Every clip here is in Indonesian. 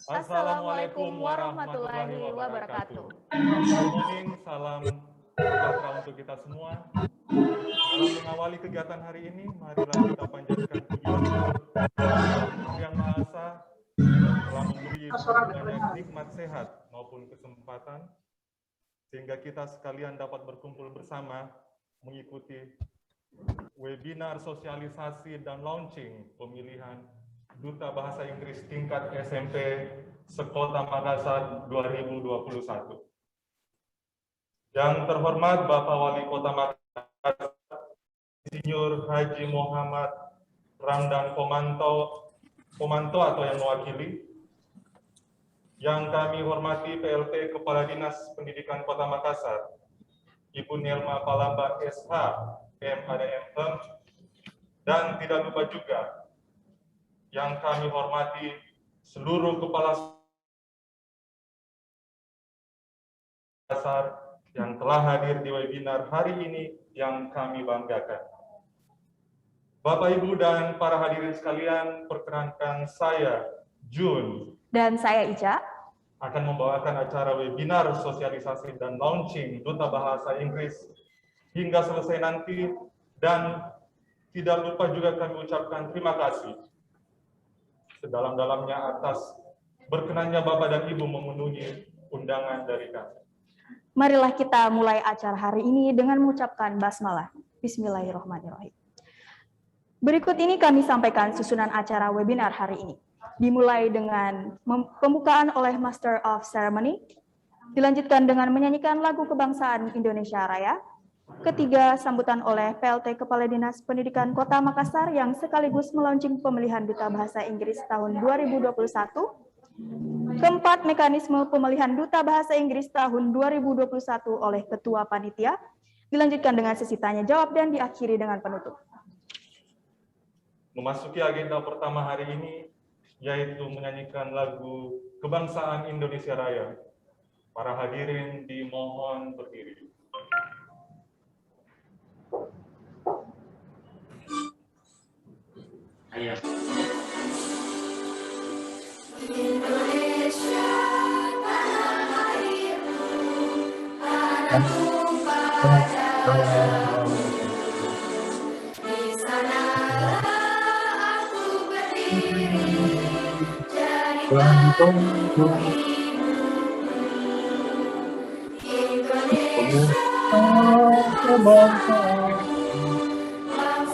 Assalamualaikum warahmatullahi wabarakatuh. Good morning, salam sejahtera untuk kita semua. Dalam mengawali kegiatan hari ini, marilah kita panjatkan puji syukur Yang Maha Esa telah memberi banyak nikmat sehat maupun kesempatan, sehingga kita sekalian dapat berkumpul bersama mengikuti webinar sosialisasi dan launching pemilihan Duta Bahasa Inggris tingkat SMP Sekota Makassar 2021. Yang terhormat Bapak Wali Kota Makassar, Insinyur Haji Muhammad Ramdan Pomanto atau yang mewakili. Yang kami hormati PLT Kepala Dinas Pendidikan Kota Makassar, Ibu Nelma Palamba SH, PMADM, dan tidak lupa juga yang kami hormati seluruh kepala dasar yang telah hadir di webinar hari ini yang kami banggakan. Bapak, Ibu, dan para hadirin sekalian, perkenankan saya, Jun, dan saya, Ica, akan membawakan acara webinar sosialisasi dan launching Duta Bahasa Inggris hingga selesai nanti, dan tidak lupa juga kami ucapkan terima kasih sedalam-dalamnya atas berkenannya Bapak dan Ibu memenuhi undangan dari kami. Marilah kita mulai acara hari ini dengan mengucapkan basmalah. Bismillahirrahmanirrahim. Berikut ini kami sampaikan susunan acara webinar hari ini. Dimulai dengan pembukaan oleh Master of Ceremony, dilanjutkan dengan menyanyikan lagu kebangsaan Indonesia Raya. Ketiga, sambutan oleh PLT Kepala Dinas Pendidikan Kota Makassar yang sekaligus melaunching pemilihan Duta Bahasa Inggris tahun 2021. Keempat, mekanisme pemilihan Duta Bahasa Inggris tahun 2021 oleh Ketua Panitia, dilanjutkan dengan sesi tanya jawab dan diakhiri dengan penutup. Memasuki agenda pertama hari ini, yaitu menyanyikan lagu Kebangsaan Indonesia Raya. Para hadirin dimohon berdiri. Ayo. Indonesia, tanah airmu, tanah tumpah darahmu. Di sanalah aku berdiri, jadi pemimpinmu. Indonesia, bangsa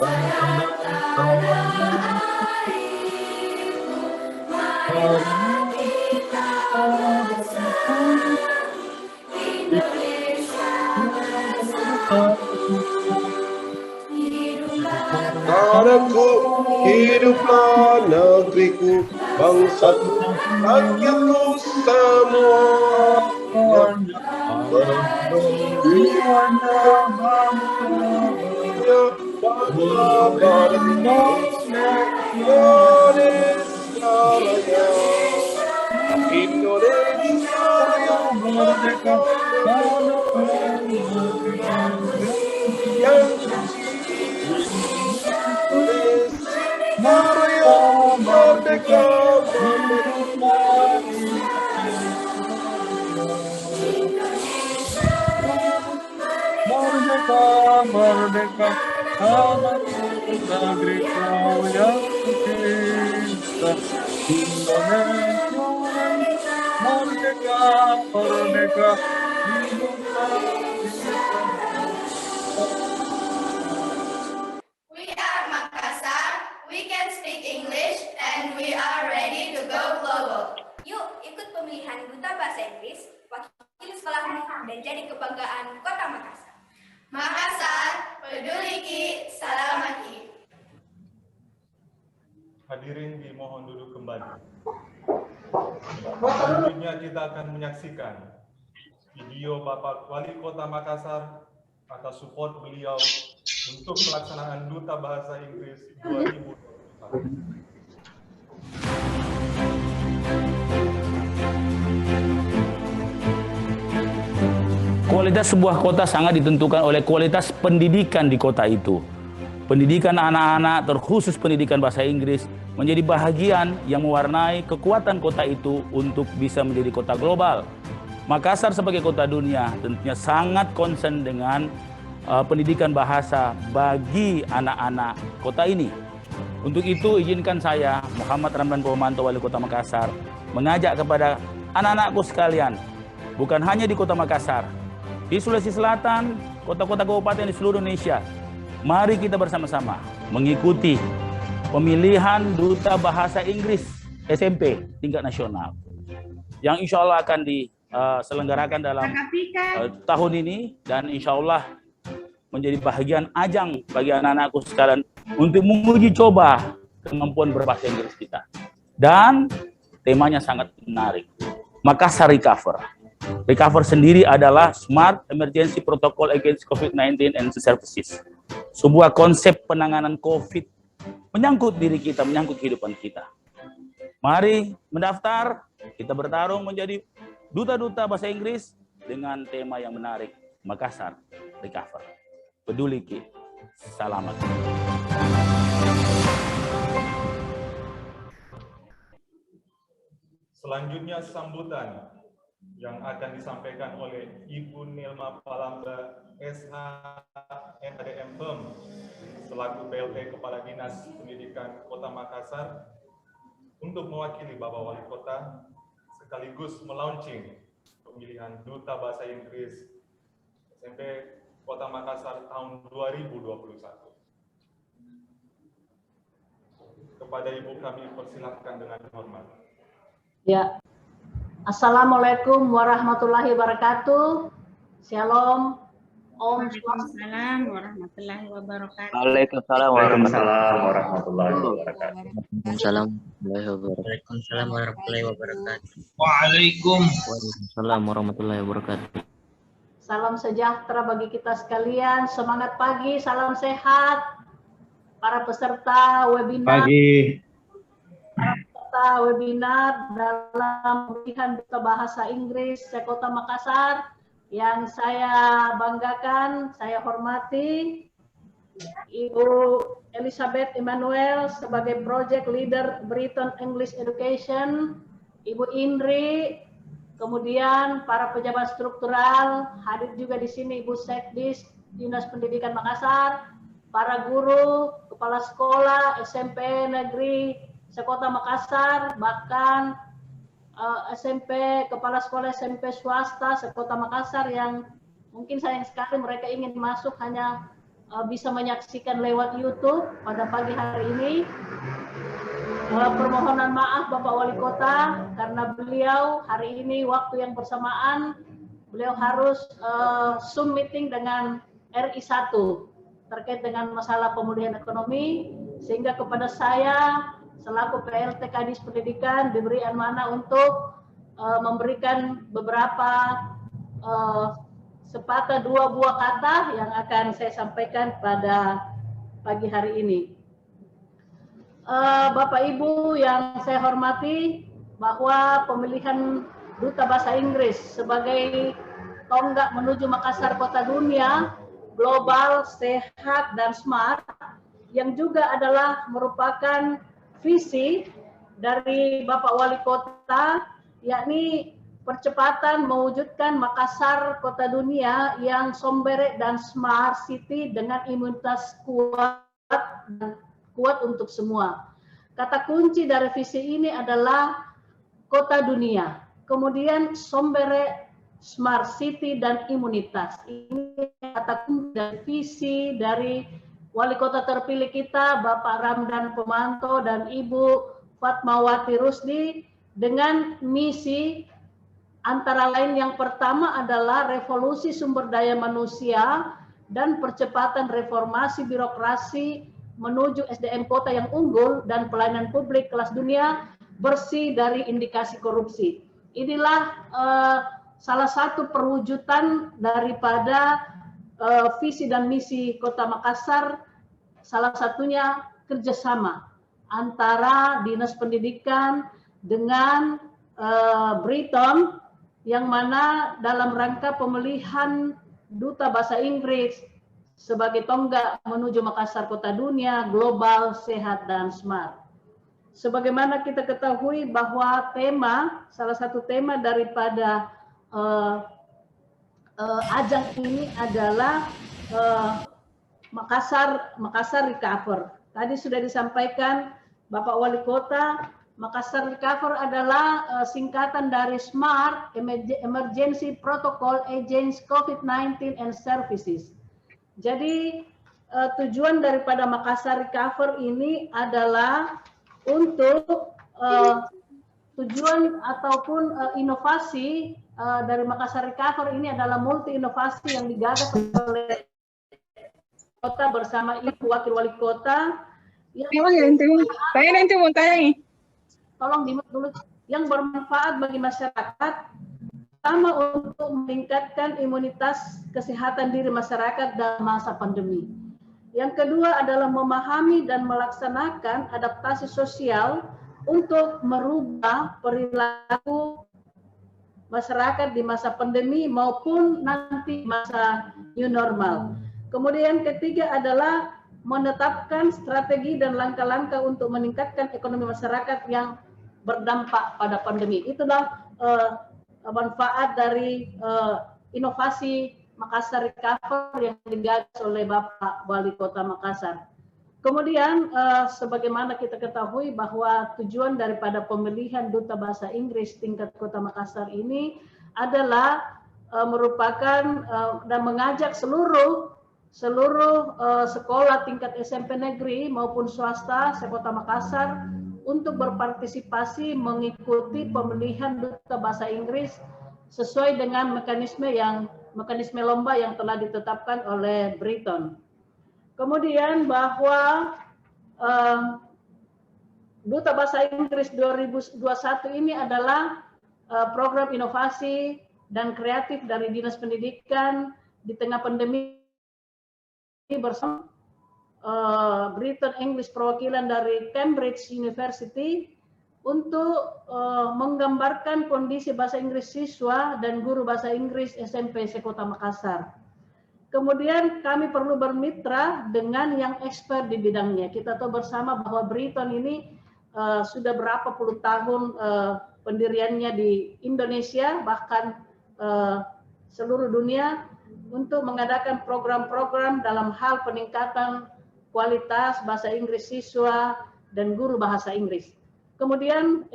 dan tanah airmu, marilah kita bersama. Indonesia bersatu, hiduplah tanahku, hiduplah negeriku, bangsaku, rakyatku semua. Indonesia merdeka, yang merdeka, merdeka, negeriku yang tercinta. Indonesia merdeka, merdeka, We are Makassar, we can speak English, and we are ready to go global. Yuk ikut pemilihan Duta Bahasa Inggris, wakili sekolahmu, dan jadi kebanggaan Kota Makassar. Makassar, peduli ki, salamaki. Hadirin dimohon duduk kembali. Selanjutnya kita akan menyaksikan video Bapak Wali Kota Makassar atas support beliau untuk pelaksanaan Duta Bahasa Inggris 2021. Kualitas sebuah kota sangat ditentukan oleh kualitas pendidikan di kota itu. Pendidikan anak-anak, terkhusus pendidikan bahasa Inggris, menjadi bahagian yang mewarnai kekuatan kota itu untuk bisa menjadi kota global. Makassar sebagai kota dunia tentunya sangat concern dengan pendidikan bahasa bagi anak-anak kota ini. Untuk itu izinkan saya, Muhammad Ramdan Pomanto, Wali Kota Makassar, mengajak kepada anak-anakku sekalian, bukan hanya di Kota Makassar, di Sulawesi Selatan, kota-kota kabupaten di seluruh Indonesia, mari kita bersama-sama mengikuti pemilihan Duta Bahasa Inggris SMP tingkat nasional yang insya Allah akan diselenggarakan dalam tahun ini, dan insya Allah menjadi bahagian ajang bagi anak-anakku sekalian untuk menguji coba kemampuan berbahasa Inggris kita. Dan temanya sangat menarik, Makassar Recover. Recover sendiri adalah Smart Emergency Protocol Against COVID-19 and Services. Sebuah konsep penanganan COVID menyangkut diri kita, menyangkut kehidupan kita. Mari mendaftar, kita bertarung menjadi duta-duta bahasa Inggris dengan tema yang menarik, Makassar Recover. Peduli Ki, selamat. Selanjutnya sambutan yang akan disampaikan oleh Ibu Nilma Palamba, SH MADM Firm, selaku PLT Kepala Dinas Pendidikan Kota Makassar, untuk mewakili Bapak Wali Kota sekaligus melaunching pemilihan Duta Bahasa Inggris SMP Kota Makassar tahun 2021. Kepada Ibu kami persilahkan dengan hormat. Ya. Assalamualaikum warahmatullahi wabarakatuh. Shalom. Om Waalaikumsalam warahmatullahi wabarakatuh. Waalaikumsalam warahmatullahi wabarakatuh. Waalaikumsalam warahmatullahi wabarakatuh. Waalaikumsalam warahmatullahi wabarakatuh. Salam sejahtera bagi kita sekalian. Semangat pagi, salam sehat. Para peserta webinar. Para peserta webinar dalam pemilihan Duta Bahasa Inggris Sekota Makassar yang saya banggakan, saya hormati Ibu Elizabeth Emmanuel sebagai Project Leader Britain English Education, Ibu Indri, kemudian para pejabat struktural, hadir juga di sini Ibu Sekdis Dinas Pendidikan Makassar, para guru, kepala sekolah SMP Negeri Sekota Makassar, bahkan SMP, kepala sekolah SMP swasta Sekota Makassar yang mungkin sayang sekali mereka ingin masuk hanya bisa menyaksikan lewat YouTube pada pagi hari ini. Permohonan maaf Bapak Wali Kota karena beliau hari ini waktu yang bersamaan beliau harus Zoom meeting dengan RI1 terkait dengan masalah pemulihan ekonomi, sehingga kepada saya selaku PLT Kadis Pendidikan diberi amanah untuk memberikan beberapa sepatah dua buah kata yang akan saya sampaikan pada pagi hari ini. Bapak Ibu yang saya hormati, bahwa pemilihan Duta Bahasa Inggris sebagai tonggak menuju Makassar Kota Dunia, global, sehat, dan smart, yang juga adalah merupakan visi dari Bapak Wali Kota, yakni percepatan mewujudkan Makassar Kota Dunia yang sombere dan smart city dengan imunitas kuat untuk semua. Kata kunci dari visi ini adalah kota dunia, kemudian sombere, smart city, dan imunitas. Ini kata kunci dari visi dari Wali Kota terpilih kita, Bapak Ramdan Pomanto dan Ibu Fatmawati Rusdi, dengan misi antara lain yang pertama adalah revolusi sumber daya manusia dan percepatan reformasi birokrasi menuju SDM kota yang unggul dan pelayanan publik kelas dunia bersih dari indikasi korupsi. Inilah salah satu perwujudan daripada visi dan misi Kota Makassar, salah satunya kerjasama antara Dinas Pendidikan dengan Brighton, yang mana dalam rangka pemilihan Duta Bahasa Inggris sebagai tonggak menuju Makassar Kota Dunia, Global, Sehat, dan Smart. Sebagaimana kita ketahui bahwa salah satu tema daripada ajang ini adalah Makassar Recover. Tadi sudah disampaikan Bapak Wali Kota, Makassar Recover adalah singkatan dari SMART, Emergency Protocol Against COVID-19 and Services. Jadi tujuan daripada Makassar Recover ini adalah untuk tujuan ataupun inovasi dari Makassar Recover ini adalah multi inovasi yang digagas oleh kota bersama Ibu Wakil Wali Kota. Saya nanti mau tanya nih. Tolong dimut dulu. Yang bermanfaat bagi masyarakat, pertama untuk meningkatkan imunitas kesehatan diri masyarakat dalam masa pandemi. Yang kedua adalah memahami dan melaksanakan adaptasi sosial untuk merubah perilaku masyarakat di masa pandemi maupun nanti masa new normal. Kemudian ketiga adalah menetapkan strategi dan langkah-langkah untuk meningkatkan ekonomi masyarakat yang berdampak pada pandemi. Itulah manfaat dari inovasi Makassar Recover yang digagas oleh Bapak Wali Kota Makassar. Kemudian sebagaimana kita ketahui bahwa tujuan daripada pemilihan Duta Bahasa Inggris tingkat Kota Makassar ini adalah merupakan dan mengajak seluruh sekolah tingkat SMP negeri maupun swasta se-Kota Makassar untuk berpartisipasi mengikuti pemilihan Duta Bahasa Inggris sesuai dengan mekanisme lomba yang telah ditetapkan oleh Brighton. Kemudian bahwa Duta Bahasa Inggris 2021 ini adalah program inovasi dan kreatif dari Dinas Pendidikan di tengah pandemi bersama Brighton English perwakilan dari Cambridge University untuk menggambarkan kondisi bahasa Inggris siswa dan guru bahasa Inggris SMP se-Kota Makassar. Kemudian kami perlu bermitra dengan yang expert di bidangnya. Kita tahu bersama bahwa Brighton ini sudah berapa puluh tahun pendiriannya di Indonesia, bahkan seluruh dunia, untuk mengadakan program-program dalam hal peningkatan kualitas bahasa Inggris siswa dan guru bahasa Inggris. Kemudian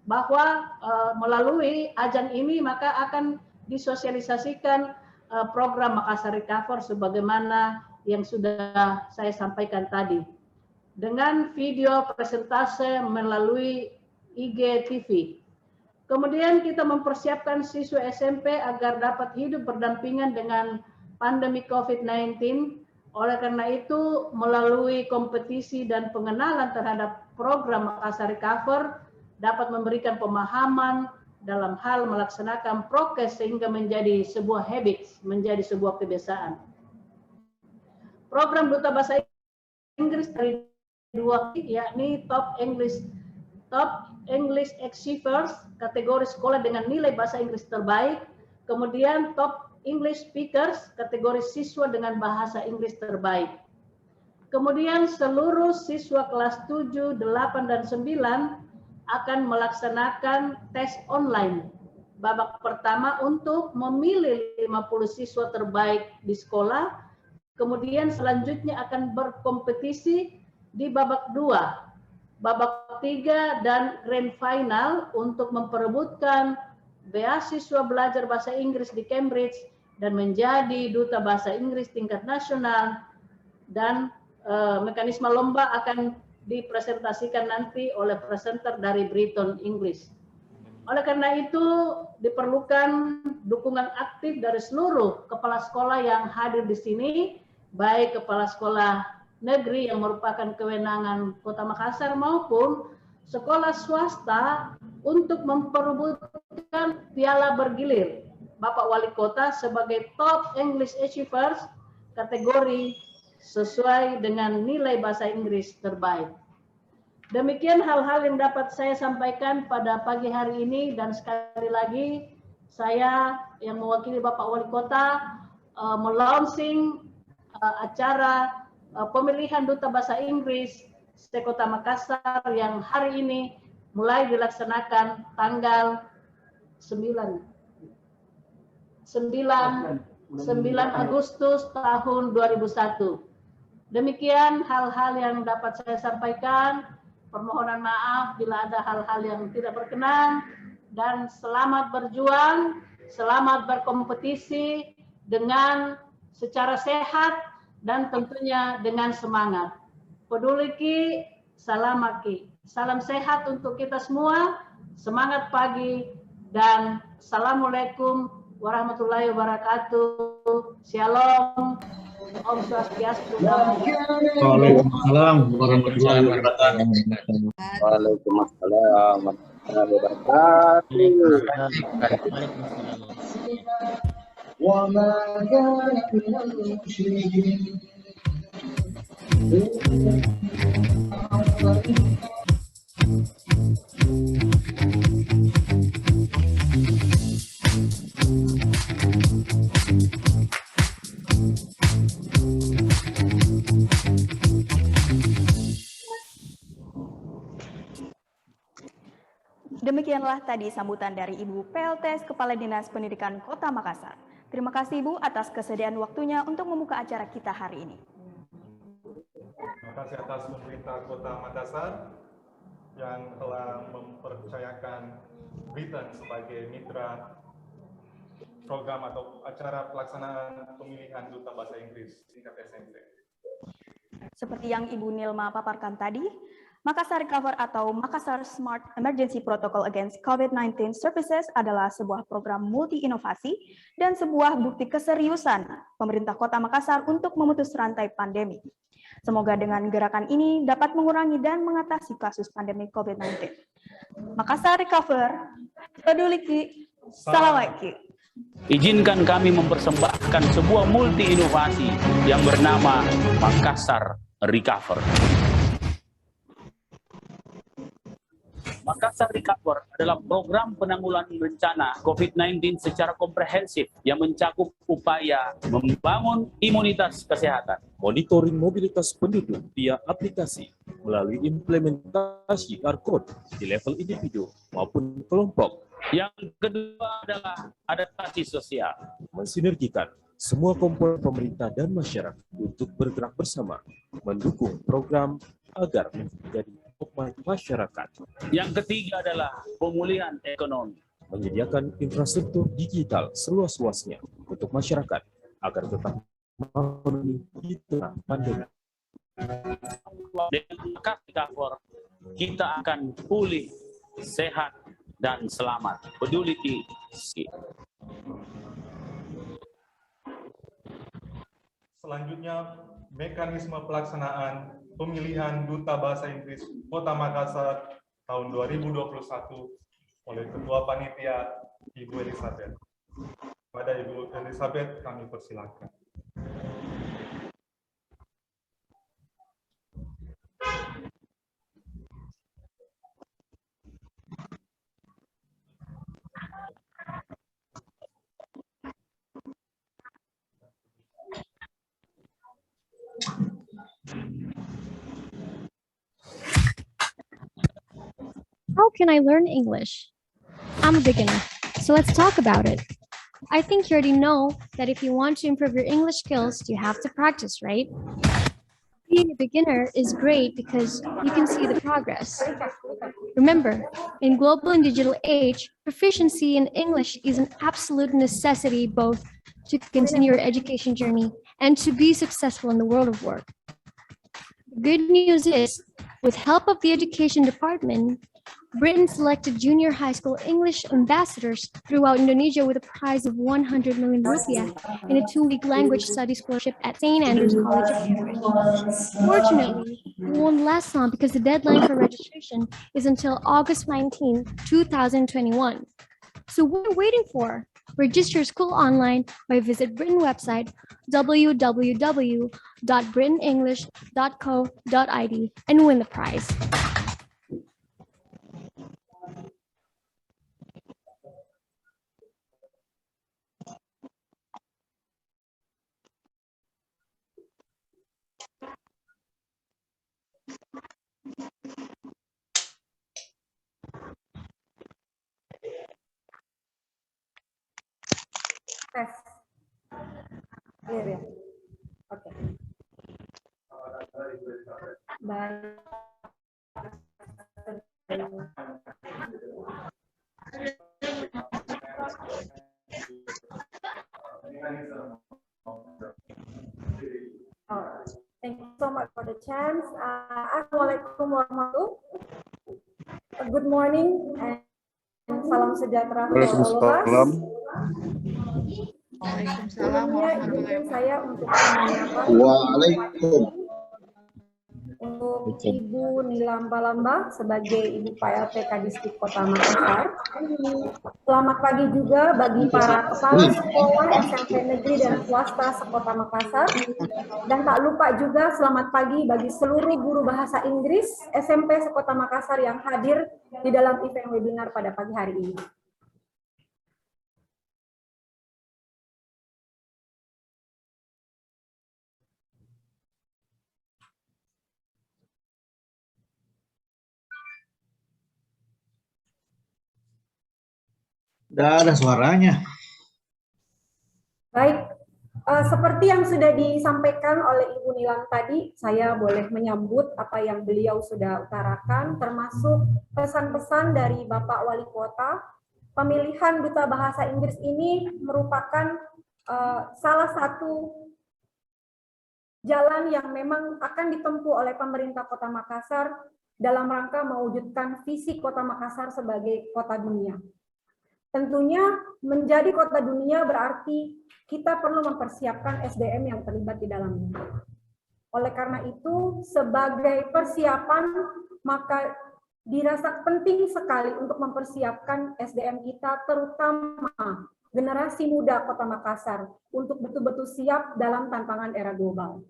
bahwa melalui ajang ini maka akan disosialisasikan program Makassar Recover sebagaimana yang sudah saya sampaikan tadi. Dengan video presentase melalui IGTV. Kemudian kita mempersiapkan siswa SMP agar dapat hidup berdampingan dengan pandemi COVID-19. Oleh karena itu, melalui kompetisi dan pengenalan terhadap program Makassar Recover dapat memberikan pemahaman dalam hal melaksanakan prokes sehingga menjadi sebuah habits, menjadi sebuah kebiasaan. Program Duta Bahasa Inggris dari dua, yakni Top English Achievers, kategori sekolah dengan nilai bahasa Inggris terbaik, kemudian Top English Speakers, kategori siswa dengan bahasa Inggris terbaik. Kemudian seluruh siswa kelas 7, 8, dan 9 akan melaksanakan tes online. Babak pertama untuk memilih 50 siswa terbaik di sekolah, kemudian selanjutnya akan berkompetisi di babak 2. Babak 3 dan grand final untuk memperebutkan beasiswa belajar bahasa Inggris di Cambridge dan menjadi Duta Bahasa Inggris tingkat nasional, dan mekanisme lomba akan dipresentasikan nanti oleh presenter dari Brighton English. Oleh karena itu diperlukan dukungan aktif dari seluruh kepala sekolah yang hadir di sini, baik kepala sekolah negeri yang merupakan kewenangan Kota Makassar maupun sekolah swasta untuk memperebutkan piala bergilir Bapak Wali Kota sebagai Top English Achievers kategori sesuai dengan nilai bahasa Inggris terbaik. Demikian hal-hal yang dapat saya sampaikan pada pagi hari ini, dan sekali lagi saya yang mewakili Bapak Wali Kota melaunching acara pemilihan Duta Bahasa Inggris Kota Makassar yang hari ini mulai dilaksanakan tanggal 9 Agustus tahun 2001. Demikian hal-hal yang dapat saya sampaikan. Permohonan maaf bila ada hal-hal yang tidak berkenan, dan selamat berjuang, selamat berkompetisi dengan secara sehat dan tentunya dengan semangat. Peduli Ki, salam Ki. Salam sehat untuk kita semua, semangat pagi, dan assalamualaikum warahmatullahi wabarakatuh. Shalom. Om Swastiastu. Waalaikumsalam warahmatullahi wabarakatuh. Waalaikumsalam warahmatullahi wabarakatuh. Wa ma kana minal musyrikin. Demikianlah tadi sambutan dari Ibu PLT Kepala Dinas Pendidikan Kota Makassar. Terima kasih Ibu atas kesediaan waktunya untuk membuka acara kita hari ini. Terima kasih atas pemerintah Kota Makassar yang telah mempercayakan Britain sebagai mitra program atau acara pelaksanaan pemilihan Duta Bahasa Inggris tingkat SMP. Seperti yang Ibu Nilma paparkan tadi, Makassar Recover atau Makassar Smart Emergency Protocol Against COVID-19 Services adalah sebuah program multi-inovasi dan sebuah bukti keseriusan pemerintah Kota Makassar untuk memutus rantai pandemi. Semoga dengan gerakan ini dapat mengurangi dan mengatasi kasus pandemi COVID-19. Makassar Recover, peduli Ki, salam Ki. Izinkan kami mempersembahkan sebuah multi-inovasi yang bernama Makassar Recover. Makassar Recover adalah program penanggulangan bencana COVID-19 secara komprehensif yang mencakup upaya membangun imunitas kesehatan, monitoring mobilitas penduduk via aplikasi melalui implementasi QR code di level individu maupun kelompok. Yang kedua adalah adaptasi sosial, mensinergikan semua komponen pemerintah dan masyarakat untuk bergerak bersama, mendukung program agar menjadi masyarakat. Yang ketiga adalah pemulihan ekonomi, menyediakan infrastruktur digital seluas-luasnya untuk masyarakat agar tetap memenuhi di tengah pandemi. Dengan Makassar Recover, kita akan pulih, sehat, dan selamat. Peduli Ki. Selanjutnya, mekanisme pelaksanaan pemilihan Duta Bahasa Inggris Kota Makassar tahun 2021 oleh Ketua Panitia Ibu Elizabeth. Pada Ibu Elizabeth kami persilakan. How can I learn English? I'm a beginner, so let's talk about it. I think you already know that if you want to improve your English skills, you have to practice, right? Being a beginner is great because you can see the progress. Remember, in global and digital age, proficiency in English is an absolute necessity both to continue your education journey and to be successful in the world of work. The good news is, with help of the education department, Britain selected junior high school English ambassadors throughout Indonesia with a prize of 100 million rupiah and a 2-week language study scholarship at St. Andrews College of Cambridge. Fortunately, we won't last long because the deadline for registration is until August 19, 2021. So what are you waiting for? Register your school online by visit Britain website www.britainenglish.co.id and win the prize. Tes. Clear ya? Oke. Baik. Thank you so much for the chance. Assalamualaikum warahmatullahi wabarakatuh. Good morning and salam sejahtera for all of us. Waalaikumsalam warahmatullahi wabarakatuh. Saya untuk menyapa untuk Ibu Nilam Palamba sebagai Ibu PLT Kadistik Kota Makassar. Selamat pagi juga bagi para kepala sekolah SMP negeri dan swasta sekota Makassar. Dan tak lupa juga selamat pagi bagi seluruh guru bahasa Inggris SMP sekota Makassar yang hadir di dalam event webinar pada pagi hari ini. Tidak ada suaranya. Baik, seperti yang sudah disampaikan oleh Ibu Nilam tadi, saya boleh menyambut apa yang beliau sudah utarakan, termasuk pesan-pesan dari Bapak Wali Kota. Pemilihan Duta Bahasa Inggris ini merupakan salah satu jalan yang memang akan ditempuh oleh pemerintah Kota Makassar dalam rangka mewujudkan visi Kota Makassar sebagai kota dunia. Tentunya menjadi kota dunia berarti kita perlu mempersiapkan SDM yang terlibat di dalamnya. Oleh karena itu, sebagai persiapan, maka dirasa penting sekali untuk mempersiapkan SDM kita, terutama generasi muda Kota Makassar, untuk betul-betul siap dalam tantangan era global.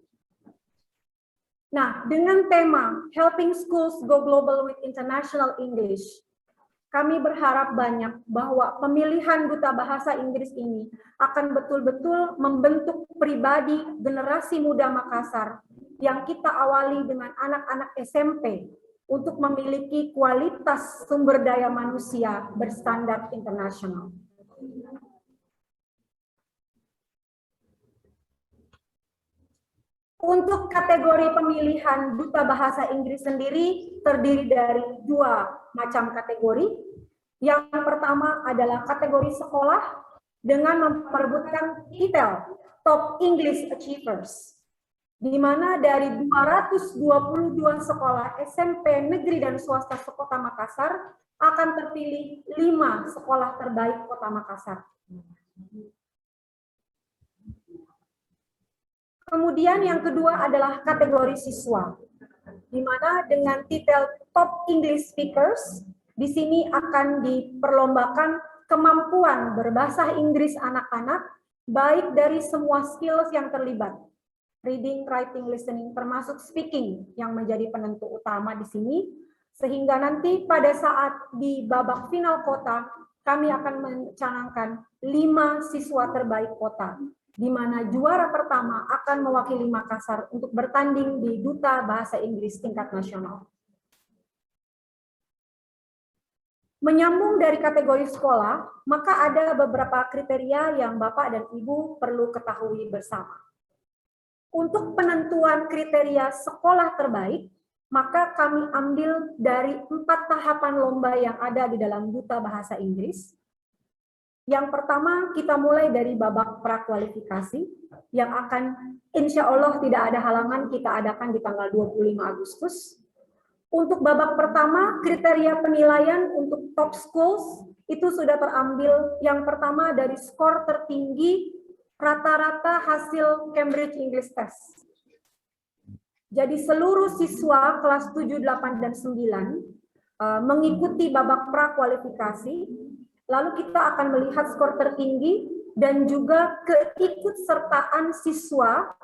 Nah, dengan tema Helping Schools Go Global with International English, kami berharap banyak bahwa pemilihan Duta Bahasa Inggris ini akan betul-betul membentuk pribadi generasi muda Makassar yang kita awali dengan anak-anak SMP untuk memiliki kualitas sumber daya manusia berstandar internasional. Untuk kategori pemilihan Duta Bahasa Inggris sendiri terdiri dari 2 macam kategori. Yang pertama adalah kategori sekolah dengan memperebutkan titel Top English Achievers, di mana dari 222 sekolah SMP negeri dan swasta sekota Makassar akan terpilih 5 sekolah terbaik Kota Makassar. Kemudian yang kedua adalah kategori siswa, di mana dengan titel Top English Speakers, di sini akan diperlombakan kemampuan berbahasa Inggris anak-anak, baik dari semua skills yang terlibat. Reading, writing, listening, termasuk speaking yang menjadi penentu utama di sini. Sehingga nanti pada saat di babak final kota, kami akan mencanangkan 5 siswa terbaik kota, di mana juara pertama akan mewakili Makassar untuk bertanding di Duta Bahasa Inggris tingkat nasional. Menyambung dari kategori sekolah, maka ada beberapa kriteria yang Bapak dan Ibu perlu ketahui bersama. Untuk penentuan kriteria sekolah terbaik, maka kami ambil dari 4 tahapan lomba yang ada di dalam Duta Bahasa Inggris. Yang pertama, kita mulai dari babak prakualifikasi, yang akan insya Allah tidak ada halangan kita adakan di tanggal 25 Agustus. Untuk babak pertama, kriteria penilaian untuk top schools itu sudah terambil yang pertama dari skor tertinggi rata-rata hasil Cambridge English Test. Jadi seluruh siswa kelas 7, 8, dan 9 mengikuti babak prakualifikasi, lalu kita akan melihat skor tertinggi dan juga keikutsertaan siswa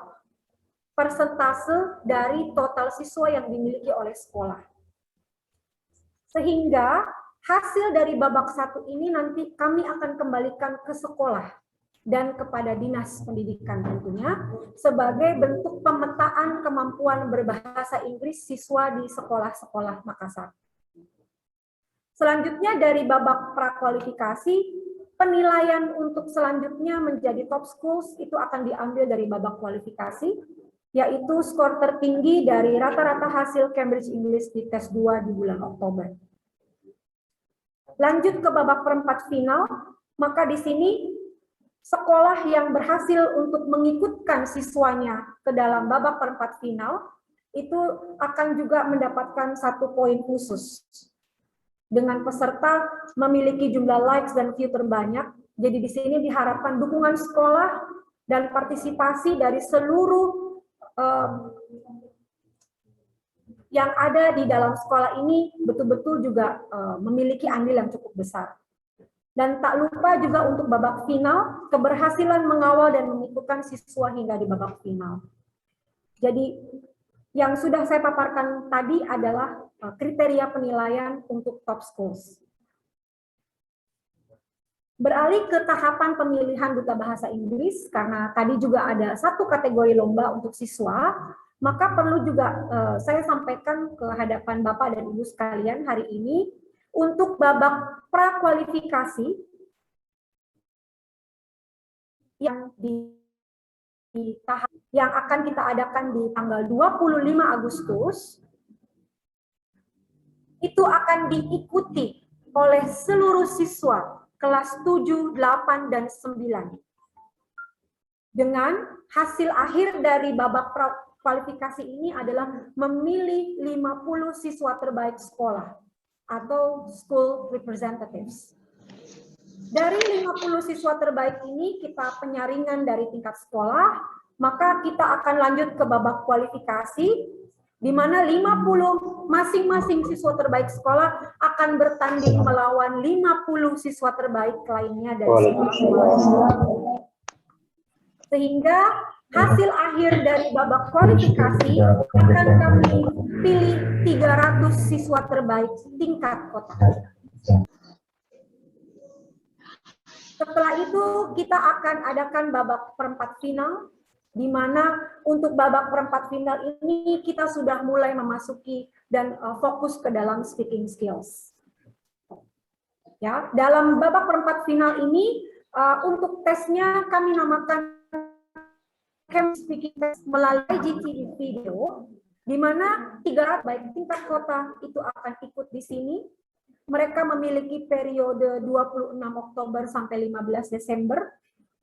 persentase dari total siswa yang dimiliki oleh sekolah. Sehingga hasil dari babak 1 ini nanti kami akan kembalikan ke sekolah dan kepada dinas pendidikan tentunya sebagai bentuk pemetaan kemampuan berbahasa Inggris siswa di sekolah-sekolah Makassar. Selanjutnya dari babak prakualifikasi, penilaian untuk selanjutnya menjadi top schools itu akan diambil dari babak kualifikasi, yaitu skor tertinggi dari rata-rata hasil Cambridge English di tes 2 di bulan Oktober. Lanjut ke babak perempat final, maka di sini sekolah yang berhasil untuk mengikutkan siswanya ke dalam babak perempat final itu akan juga mendapatkan 1 poin khusus. Dengan peserta memiliki jumlah likes dan view terbanyak, jadi di sini diharapkan dukungan sekolah dan partisipasi dari seluruh yang ada di dalam sekolah ini betul-betul juga memiliki andil yang cukup besar. Dan tak lupa juga untuk babak final, keberhasilan mengawal dan mengikutkan siswa hingga di babak final. Jadi yang sudah saya paparkan tadi adalah kriteria penilaian untuk top schools. Beralih ke tahapan pemilihan duta bahasa Inggris, karena tadi juga ada 1 kategori lomba untuk siswa, maka perlu juga saya sampaikan ke hadapan Bapak dan Ibu sekalian hari ini, untuk babak prakualifikasi yang yang akan kita adakan di tanggal 25 Agustus, itu akan diikuti oleh seluruh siswa kelas 7, 8, dan 9. Dengan hasil akhir dari babak kualifikasi ini adalah memilih 50 siswa terbaik sekolah atau school representatives. Dari 50 siswa terbaik ini kita penyaringan dari tingkat sekolah, maka kita akan lanjut ke babak kualifikasi, di mana 50 masing-masing siswa terbaik sekolah akan bertanding melawan 50 siswa terbaik lainnya dari sekolah. Sehingga hasil akhir dari babak kualifikasi akan kami pilih 300 siswa terbaik tingkat kota. Setelah itu kita akan adakan babak perempat final, di mana untuk babak perempat final ini kita sudah mulai memasuki dan fokus ke dalam speaking skills. Ya, dalam babak perempat final ini untuk tesnya kami namakan speaking test melalui IGTV video, di mana 300 baik tingkat kota itu akan ikut di sini. Mereka memiliki periode 26 Oktober sampai 15 Desember,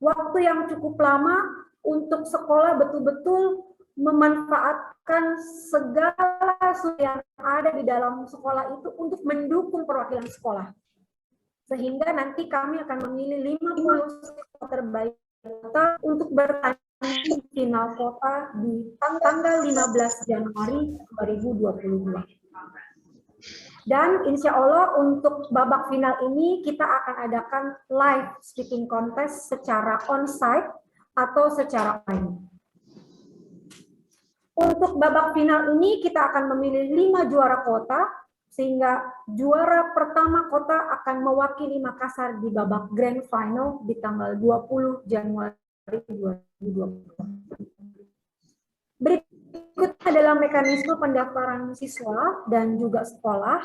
waktu yang cukup lama untuk sekolah betul-betul memanfaatkan segala sesuatu yang ada di dalam sekolah itu untuk mendukung perwakilan sekolah. Sehingga nanti kami akan memilih 50 siswa terbaik kota untuk bertanding final kota di tanggal 15 Januari 2022. Dan insya Allah untuk babak final ini kita akan adakan live speaking contest secara on-site atau secara online. Untuk babak final ini kita akan memilih 5 juara kota, sehingga juara pertama kota akan mewakili Makassar di babak grand final di tanggal 20 Januari 2020. Berikut adalah mekanisme pendaftaran siswa dan juga sekolah.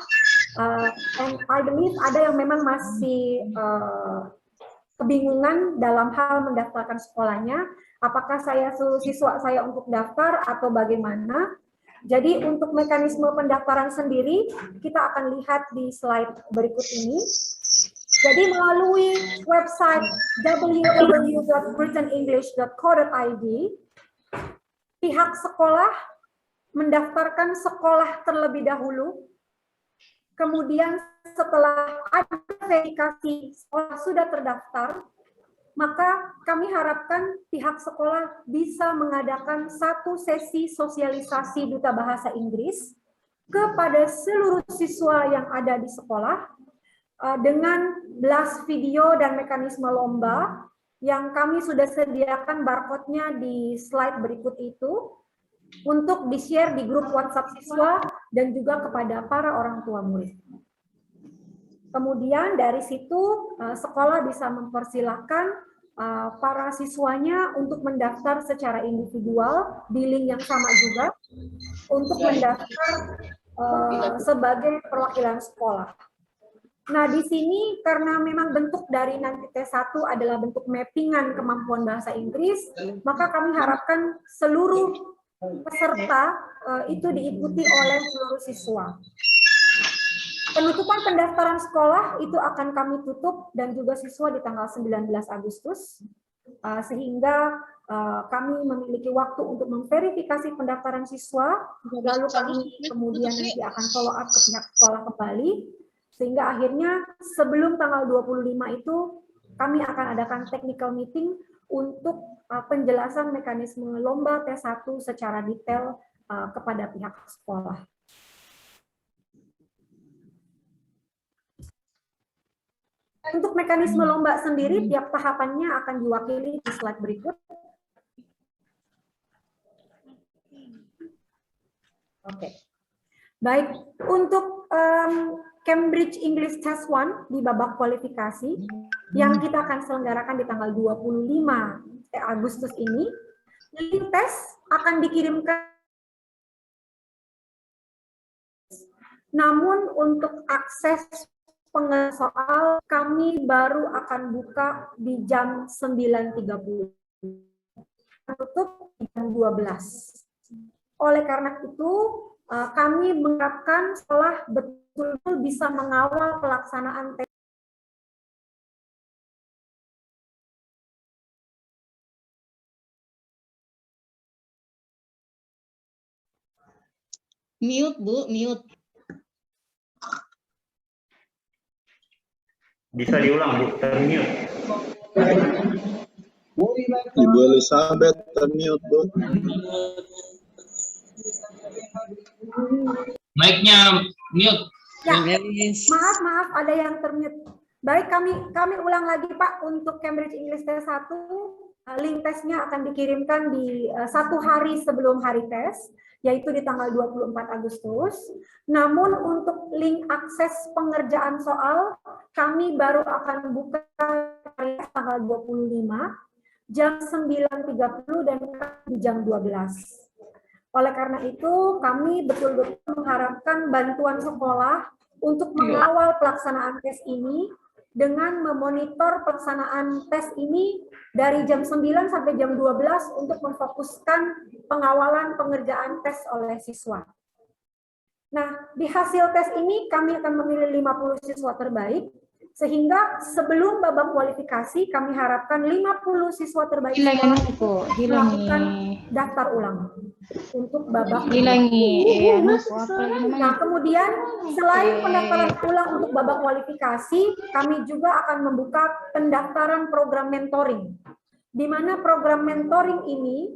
And I believe ada yang memang masih kebingungan dalam hal mendaftarkan sekolahnya. Apakah saya suruh siswa saya untuk daftar atau bagaimana? Jadi untuk mekanisme pendaftaran sendiri kita akan lihat di slide berikut ini. Jadi melalui website www.britainenglish.co.id, pihak sekolah mendaftarkan sekolah terlebih dahulu. Kemudian setelah ada verifikasi sekolah sudah terdaftar, maka kami harapkan pihak sekolah bisa mengadakan satu sesi sosialisasi Duta Bahasa Inggris kepada seluruh siswa yang ada di sekolah dengan blast video dan mekanisme lomba yang kami sudah sediakan barcode-nya di slide berikut itu untuk di-share di grup WhatsApp siswa dan juga kepada para orang tua murid. Kemudian dari situ sekolah bisa mempersilahkan para siswanya untuk mendaftar secara individual di link yang sama juga untuk mendaftar sebagai perwakilan sekolah. Nah, di sini karena memang bentuk dari nanti T1 adalah bentuk mappingan kemampuan bahasa Inggris, maka kami harapkan seluruh peserta itu diikuti oleh seluruh siswa. Penutupan pendaftaran sekolah itu akan kami tutup dan juga siswa di tanggal 19 Agustus, sehingga kami memiliki waktu untuk memverifikasi pendaftaran siswa, lalu kami kemudian nanti akan follow up ke pihak sekolah kembali, sehingga akhirnya sebelum tanggal 25 itu kami akan adakan technical meeting untuk penjelasan mekanisme lomba T1 secara detail kepada pihak sekolah. Untuk mekanisme lomba sendiri, tiap tahapannya akan diwakili di slide berikut. Oke. Baik, untuk Cambridge English Test 1 di babak kualifikasi, yang kita akan selenggarakan di tanggal 25 Agustus ini, link tes akan dikirimkan. Namun untuk akses pengisian soal kami baru akan buka di jam 9.30. Tutup di jam 12. Oleh karena itu, kami mengharapkan sekolah betul-betul bisa mengawal pelaksanaan tes. Mute, Bu, mute. Bisa diulang, Bu, termute. Ibu Elizabeth termute, Bu. Mic-nya mute. Ya, maaf, ada yang termute. Baik, kami ulang lagi, Pak, untuk Cambridge English Test 1, link tesnya akan dikirimkan di 1 hari sebelum hari tes, yaitu di tanggal 24 Agustus. Namun untuk link akses pengerjaan soal, kami baru akan buka tanggal 25, jam 9.30 dan di jam 12. Oleh karena itu, kami betul-betul mengharapkan bantuan sekolah untuk mengawal pelaksanaan tes ini dengan memonitor pelaksanaan tes ini dari jam 9 sampai jam 12 untuk memfokuskan pengawalan pengerjaan tes oleh siswa. Nah, di hasil tes ini kami akan memilih 50 siswa terbaik, sehingga sebelum babak kualifikasi kami harapkan 50 siswa terbaik melakukan daftar ulang untuk babak. Nah, kemudian selain pendaftaran ulang untuk babak kualifikasi, kami juga akan membuka pendaftaran program mentoring, di mana program mentoring ini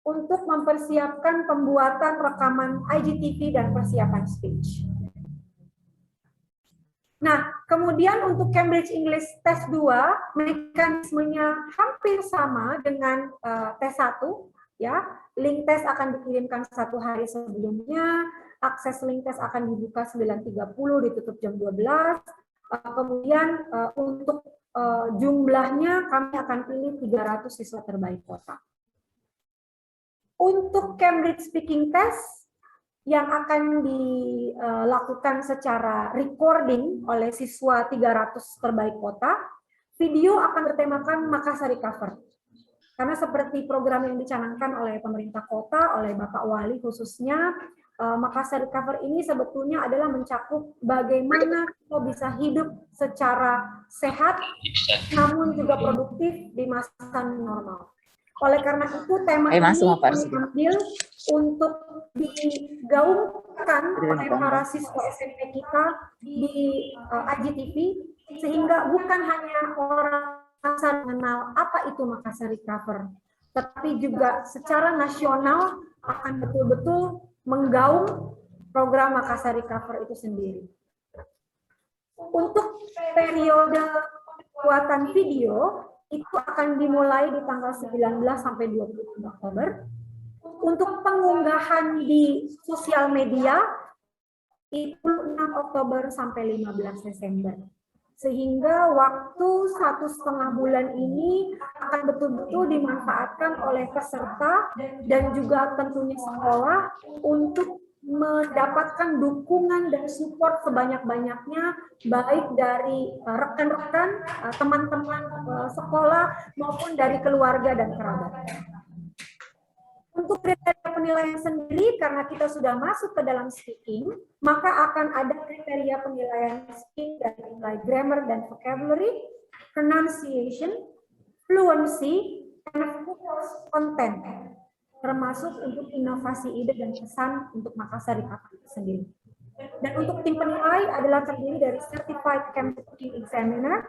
untuk mempersiapkan pembuatan rekaman IGTV dan persiapan speech. Nah, kemudian untuk Cambridge English Test 2, mekanismenya hampir sama dengan tes 1, ya. Link tes akan dikirimkan 1 hari sebelumnya, akses link tes akan dibuka 9.30, ditutup jam 12. Kemudian untuk jumlahnya kami akan pilih 300 siswa terbaik kota. Untuk Cambridge Speaking Test, yang akan dilakukan secara recording oleh siswa 300 terbaik kota, video akan bertemakan Makassar Recover. Karena seperti program yang dicanangkan oleh pemerintah kota, oleh Bapak Wali khususnya, Makassar Recover ini sebetulnya adalah mencakup bagaimana kita bisa hidup secara sehat, namun juga produktif di masa normal. Oleh karena itu tema ini kami ambil untuk digaungkan oleh para siswa SMP kita di IGTV, sehingga bukan hanya orang Makassar mengenal apa itu Makassar Recover, tetapi juga secara nasional akan betul-betul menggaung program Makassar Recover itu sendiri. Untuk periode pembuatan video itu akan dimulai di tanggal 19 sampai 20 Oktober. Untuk pengunggahan di sosial media itu 6 Oktober sampai 15 Desember. Sehingga waktu 1,5 bulan ini akan betul-betul dimanfaatkan oleh peserta dan juga tentunya sekolah untuk mendapatkan dukungan dan support sebanyak-banyaknya, baik dari rekan-rekan, teman-teman sekolah, maupun dari keluarga dan kerabat. Untuk kriteria penilaian sendiri, karena kita sudah masuk ke dalam speaking, maka akan ada kriteria penilaian speaking dari nilai grammar dan vocabulary, pronunciation, fluency, and content, termasuk untuk inovasi ide dan pesan untuk Makassar Recover sendiri. Dan untuk tim penilai adalah terdiri dari Certified Cambridge Examiner,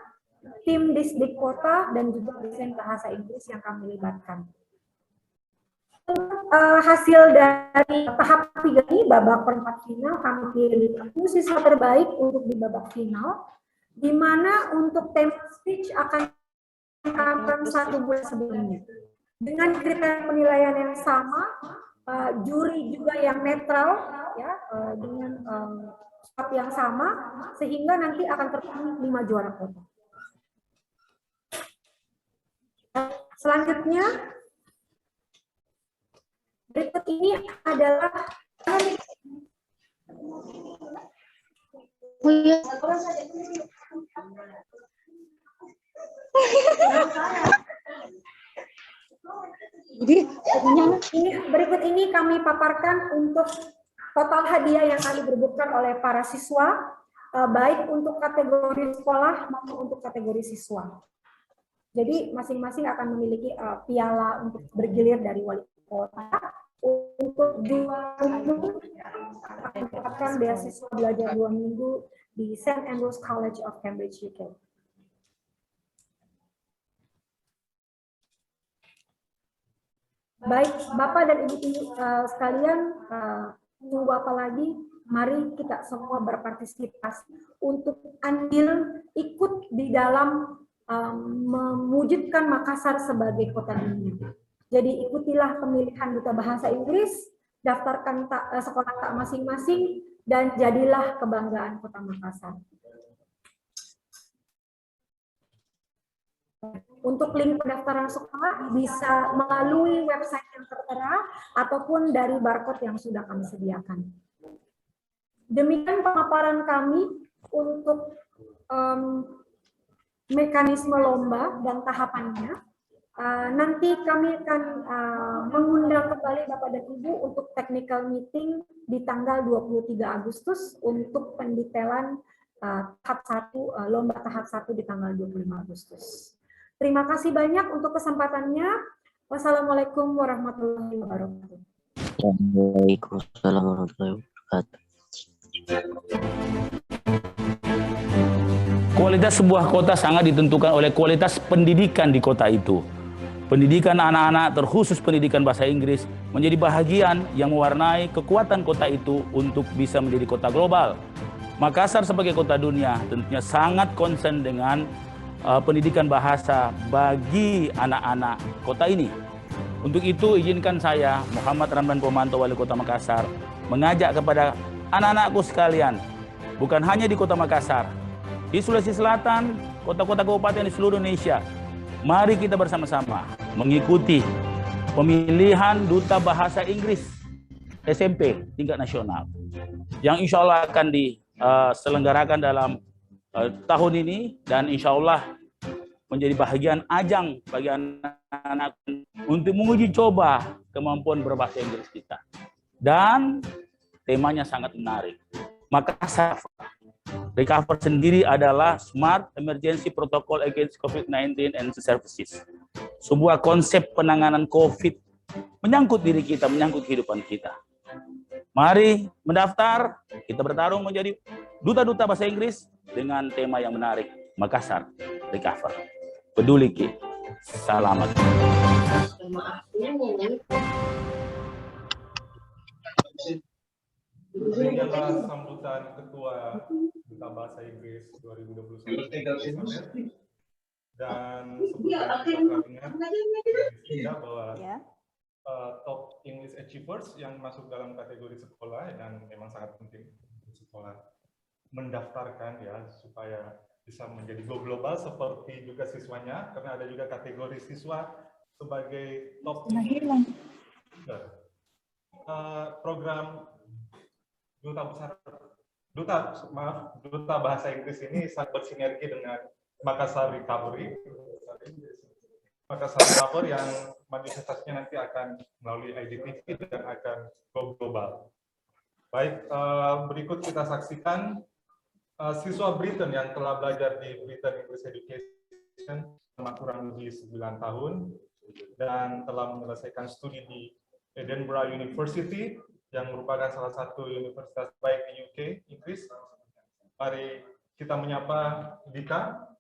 tim Disdik Kota, dan juga dosen bahasa Inggris yang kami libatkan. Hasil dari tahap 3 ini, babak perempat final, kami pilih 10 siswa terbaik untuk di babak final, di mana untuk tema speech akan 1 bulan sebelumnya. Dengan kriteria penilaian yang sama, juri juga yang netral, ya, dengan spot yang sama, sehingga nanti akan terpilih 5 juara kota. Selanjutnya, berikut ini adalah berikut ini kami paparkan untuk total hadiah yang kami berberikan oleh para siswa, baik untuk kategori sekolah maupun untuk kategori siswa. Jadi masing-masing akan memiliki piala untuk bergilir dari wali kota. Untuk juara umum akan mendapatkan beasiswa belajar 2 minggu di St. Andrews College of Cambridge, UK. Baik, Bapak dan Ibu sekalian, tunggu apa lagi? Mari kita semua berpartisipasi untuk andil ikut di dalam mewujudkan Makassar sebagai kota dunia. Jadi ikutilah pemilihan duta bahasa Inggris, daftarkan sekolah tak masing-masing, dan jadilah kebanggaan kota Makassar. Untuk link pendaftaran sekolah bisa melalui website yang tertera ataupun dari barcode yang sudah kami sediakan. Demikian pemaparan kami untuk mekanisme lomba dan tahapannya. Nanti kami akan mengundang kembali Bapak dan Ibu untuk technical meeting di tanggal 23 Agustus untuk pendetailan tahap 1, lomba tahap 1 di tanggal 25 Agustus. Terima kasih banyak untuk kesempatannya. Wassalamualaikum warahmatullahi wabarakatuh. Waalaikumsalam warahmatullahi wabarakatuh. Kualitas sebuah kota sangat ditentukan oleh kualitas pendidikan di kota itu. Pendidikan anak-anak, terkhusus pendidikan bahasa Inggris, menjadi bahagian yang mewarnai kekuatan kota itu untuk bisa menjadi kota global. Makassar sebagai kota dunia tentunya sangat concern dengan pendidikan bahasa bagi anak-anak kota ini. Untuk itu, izinkan saya, Muhammad Ramdan Pomanto, Wali Kota Makassar, mengajak kepada anak-anakku sekalian, bukan hanya di Kota Makassar, di Sulawesi Selatan, kota-kota kabupaten di seluruh Indonesia, mari kita bersama-sama mengikuti pemilihan duta bahasa Inggris SMP tingkat nasional yang insya Allah akan diselenggarakan dalam tahun ini, dan insya Allah menjadi bahagian ajang bagi anak-anak untuk menguji coba kemampuan berbahasa Inggris kita. Dan temanya sangat menarik. Makassar Recover sendiri adalah Smart Emergency Protocol Against COVID-19 and Services. sebuah konsep penanganan COVID menyangkut diri kita, menyangkut kehidupan kita. Mari mendaftar, kita bertarung menjadi duta-duta bahasa Inggris dengan tema yang menarik, Makassar Recover. Peduli Ki. Selamat. Ini adalah sambutan Ketua Duta Bahasa Inggris 2021 dan seperti kita ingat bahwa top English Achievers yang masuk dalam kategori sekolah dan memang sangat penting untuk sekolah mendaftarkan ya supaya bisa menjadi go global seperti juga siswanya, karena ada juga kategori siswa sebagai top program Duta Bahasa Inggris ini sangat bersinergi dengan Makassar Recovery. Makassar Recovery yang manifestasinya nanti akan melalui IDTV dan akan go global. Baik, berikut kita saksikan siswa Britain yang telah belajar di Britain English Education selama kurang lebih 9 tahun dan telah menyelesaikan studi di Edinburgh University yang merupakan salah satu universitas baik di UK, Inggris. Mari kita menyapa Dika.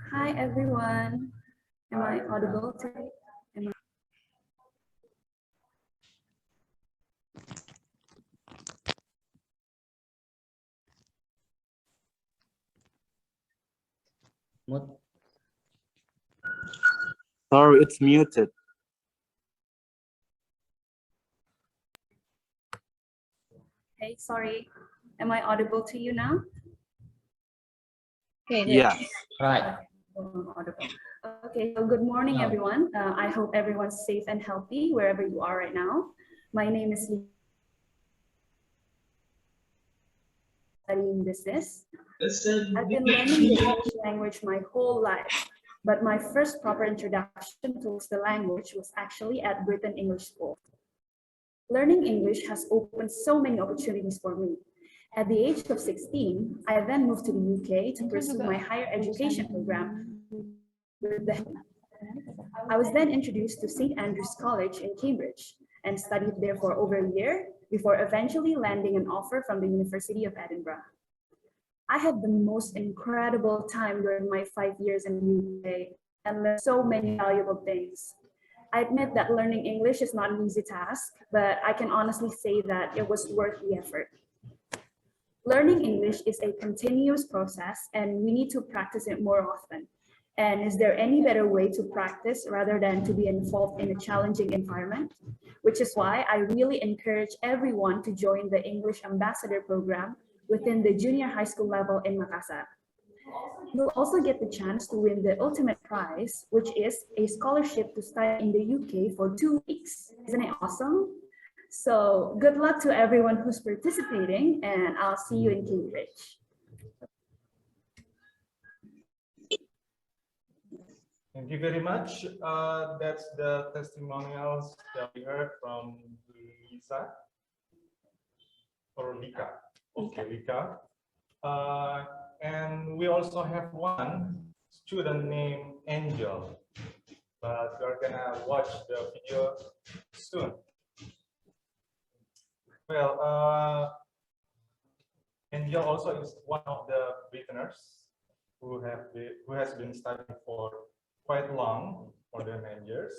Hi everyone. Am I audible today? Sorry, it's muted. Hey, sorry. Am I audible to you now? Okay. Yes, right. Okay, so good morning, everyone. I hope everyone's safe and healthy wherever you are right now. My name is Lee. Studying business. I've been learning the English language my whole life, but my first proper introduction to the language was actually at Britain English School. Learning English has opened so many opportunities for me. At the age of 16, I then moved to the UK to pursue my higher education program. I was then introduced to St. Andrew's College in Cambridge and studied there for over a year before eventually landing an offer from the University of Edinburgh. I had the most incredible time during my 5 years in the UK and learned so many valuable things. I admit that learning English is not an easy task, but I can honestly say that it was worth the effort. Learning English is a continuous process and we need to practice it more often. And is there any better way to practice rather than to be involved in a challenging environment? Which is why I really encourage everyone to join the English Ambassador program within the junior high school level in Makassar. You'll also get the chance to win the ultimate prize, which is a scholarship to study in the UK for 2 weeks. Isn't it awesome? So good luck to everyone who's participating, and I'll see you in Cambridge. Thank you very much. That's the testimonials that we heard from Lisa or Lika. Okay, Lika. And we also have one student named Angel, but we're gonna watch the video soon. Well, Angel also is one of the Britons who has been studying for quite long, more than 9 years.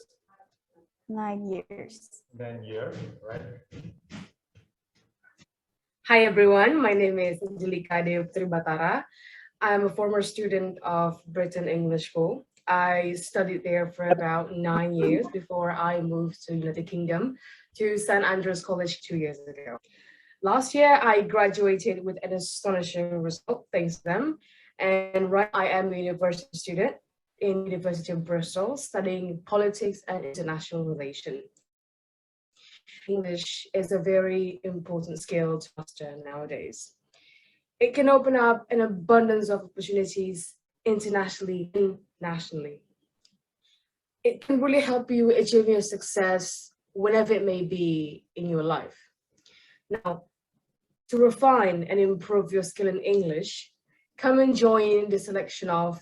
9 years. 9 years, right? Hi everyone, my name is Angelica Deoptri Batara. I'm a former student of Britain English School. I studied there for about 9 years before I moved to United Kingdom to St. Andrew's College 2 years ago. Last year, I graduated with an astonishing result, thanks to them. And right, I am a university student in University of Bristol, studying politics and international relations. English is a very important skill to master nowadays. It can open up an abundance of opportunities internationally and nationally. It can really help you achieve your success whenever it may be in your life. Now, to refine and improve your skill in English, come and join the selection of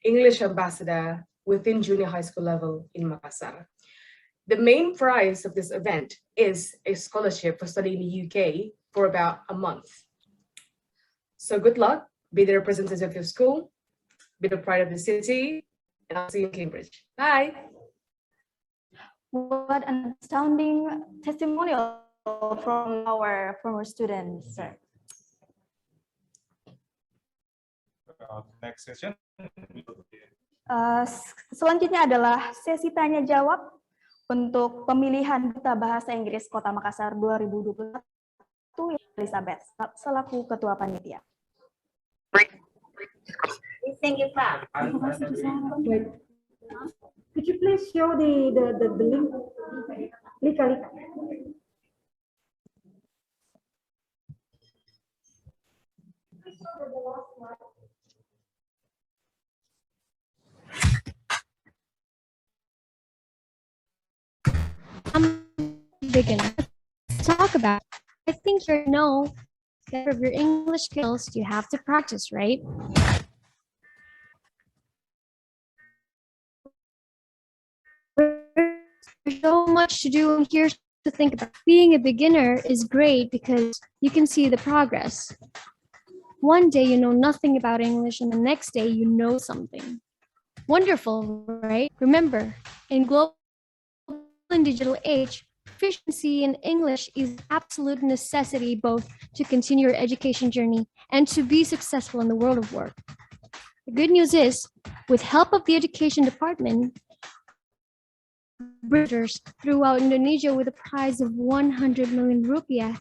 English ambassador within junior high school level in Makassar. The main prize of this event is a scholarship for studying in the UK for about a month. So good luck, be the representative of your school, be the pride of the city, and I'll see you in Cambridge. Bye. What an astounding testimonial from our former students, sir. Next session. Selanjutnya adalah sesi tanya jawab untuk pemilihan Duta Bahasa Inggris Kota Makassar 2021 Elizabeth selaku Ketua Panitia. Thank you, Pak. Could you please show the link? Lika. I'm beginner. Let's talk about. I think you know that of your English skills you have to practice, right? There's so much to do and here to think about. Being a beginner is great because you can see the progress. One day you know nothing about English and the next day you know something. Wonderful, right? Remember, in global and digital age, proficiency in English is absolute necessity both to continue your education journey and to be successful in the world of work. The good news is, with help of the education department, visitors throughout Indonesia with a prize of 100 million rupiah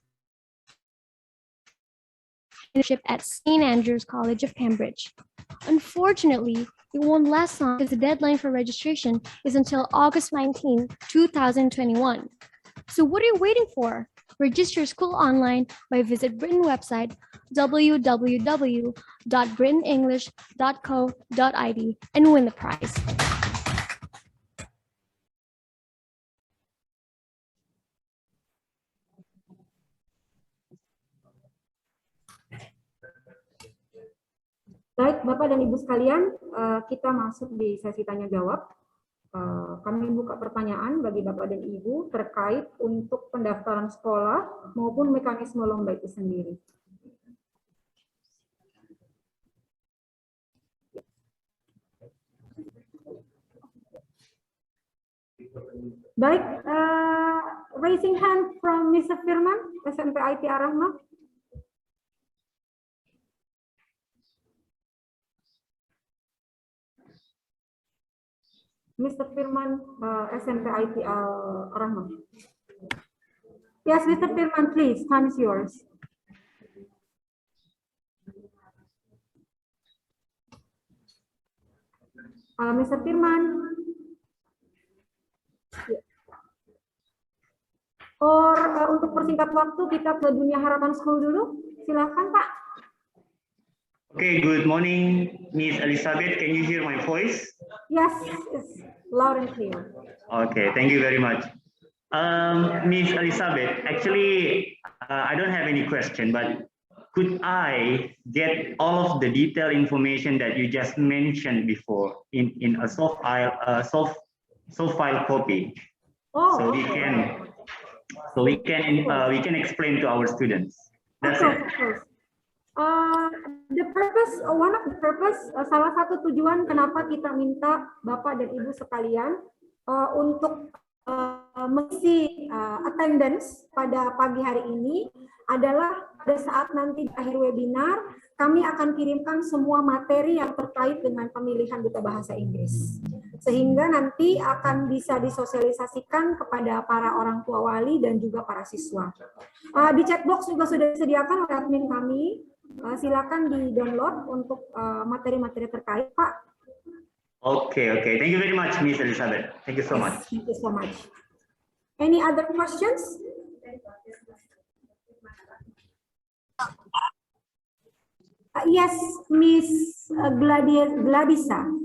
at St. Andrews College of Cambridge. Unfortunately, it won't last long because the deadline for registration is until August 19, 2021. So what are you waiting for? Register your school online by visit Britain website www.britainenglish.co.id and win the prize. Baik, Bapak dan Ibu sekalian, kita masuk di sesi tanya jawab. Kami buka pertanyaan bagi Bapak dan Ibu terkait untuk pendaftaran sekolah maupun mekanisme lomba itu sendiri. Baik, raising hand from Mr. Firman, SMP IT Ar-Rahmah. Mr. Firman, SMP IT Ar-Rahmah. Yes, Mr. Firman, please, time is yours. Mr. Firman. Untuk persingkat waktu, kita ke Dunia Harapan School dulu. Silakan, Pak. Okay, good morning, Miss Elizabeth. Can you hear my voice? Yes, it's loud and clear. Okay, thank you very much. Miss Elizabeth, actually, I don't have any question, but could I get all of the detailed information that you just mentioned before in a soft file copy? Oh, so okay. we can explain to our students. That's it. Of course. The purpose, one of the purpose, salah satu tujuan kenapa kita minta Bapak dan Ibu sekalian untuk mengisi attendance pada pagi hari ini adalah pada saat nanti di akhir webinar kami akan kirimkan semua materi yang terkait dengan pemilihan Duta Bahasa Inggris. Sehingga nanti akan bisa disosialisasikan kepada para orang tua wali dan juga para siswa. Di chat box juga sudah disediakan oleh admin kami. Silakan di-download untuk materi-materi terkait, Pak. Okay. Thank you very much, Miss Elizabeth. Thank you so much. Thank you so much. Any other questions? Yes, Miss Gladisa.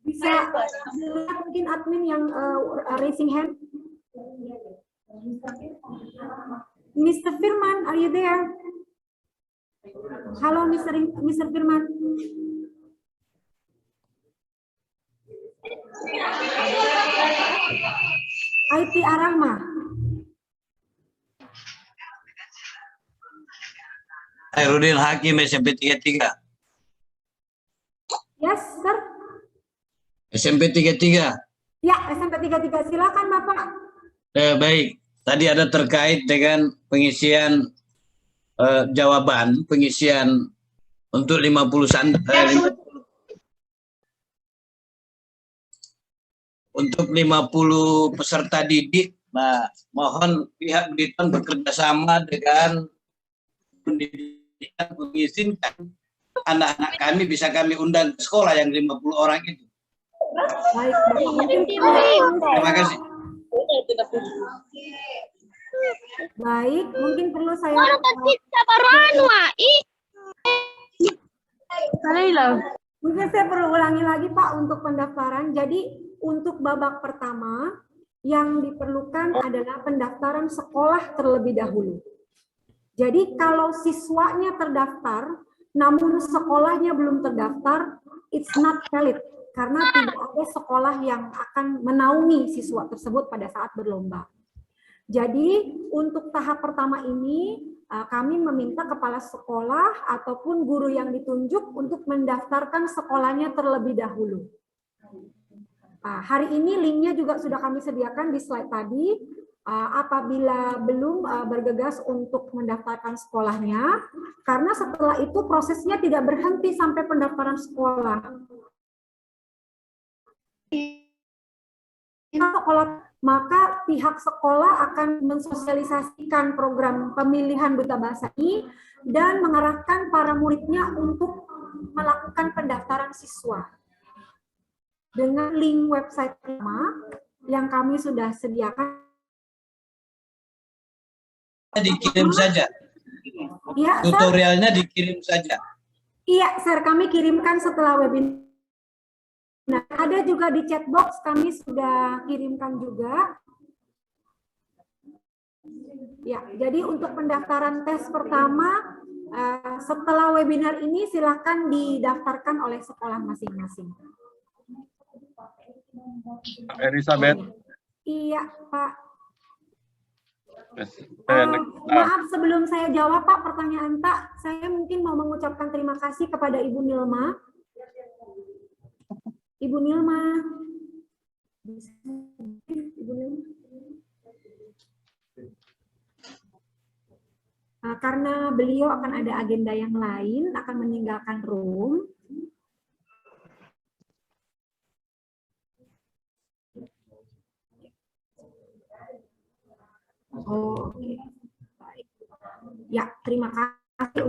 Bisa mungkin admin yang raising hand. Mr. Firman, are you there? Halo, Mr. Firman. IT Arahma. Hairudin Hakim, SMP 33. Yes, sir. SMP 33. Ya, SMP 33. Silakan, Bapak. Baik, tadi ada terkait dengan pengisian jawaban, pengisian untuk 50 peserta didik. Nah, mohon pihak Bidton bekerja sama dengan pendidikan mengizinkan anak-anak kami bisa kami undang ke sekolah yang 50 orang itu. Baik, terima kasih. Baik, mungkin perlu saya mungkin saya perlu ulangi lagi Pak untuk pendaftaran. Jadi untuk babak pertama yang diperlukan adalah pendaftaran sekolah terlebih dahulu. Jadi kalau siswanya terdaftar namun sekolahnya belum terdaftar, it's not valid. Karena tidak ada sekolah yang akan menaungi siswa tersebut pada saat berlomba. Jadi untuk tahap pertama ini kami meminta kepala sekolah ataupun guru yang ditunjuk untuk mendaftarkan sekolahnya terlebih dahulu. Hari ini linknya juga sudah kami sediakan di slide tadi. Apabila belum bergegas untuk mendaftarkan sekolahnya, karena setelah itu prosesnya tidak berhenti sampai pendaftaran sekolah. Maka pihak sekolah akan mensosialisasikan program pemilihan duta bahasa ini dan mengarahkan para muridnya untuk melakukan pendaftaran siswa. Dengan link website sama yang kami sudah sediakan. Dikirim saja. Ya, tutorialnya dikirim saja. Iya, Sir, kami kirimkan setelah webinar. Nah, ada juga di chat box kami sudah kirimkan juga. Ya, jadi untuk pendaftaran tes pertama setelah webinar ini silakan didaftarkan oleh sekolah masing-masing. Elizabeth. Iya, Pak. Maaf sebelum saya jawab Pak pertanyaan Pak, saya mungkin mau mengucapkan terima kasih kepada Ibu Nilma. Ibu Nilma. Ibu Nilma. Karena beliau akan ada agenda yang lain, akan meninggalkan room. Oh, oke. Baik. Ya, terima kasih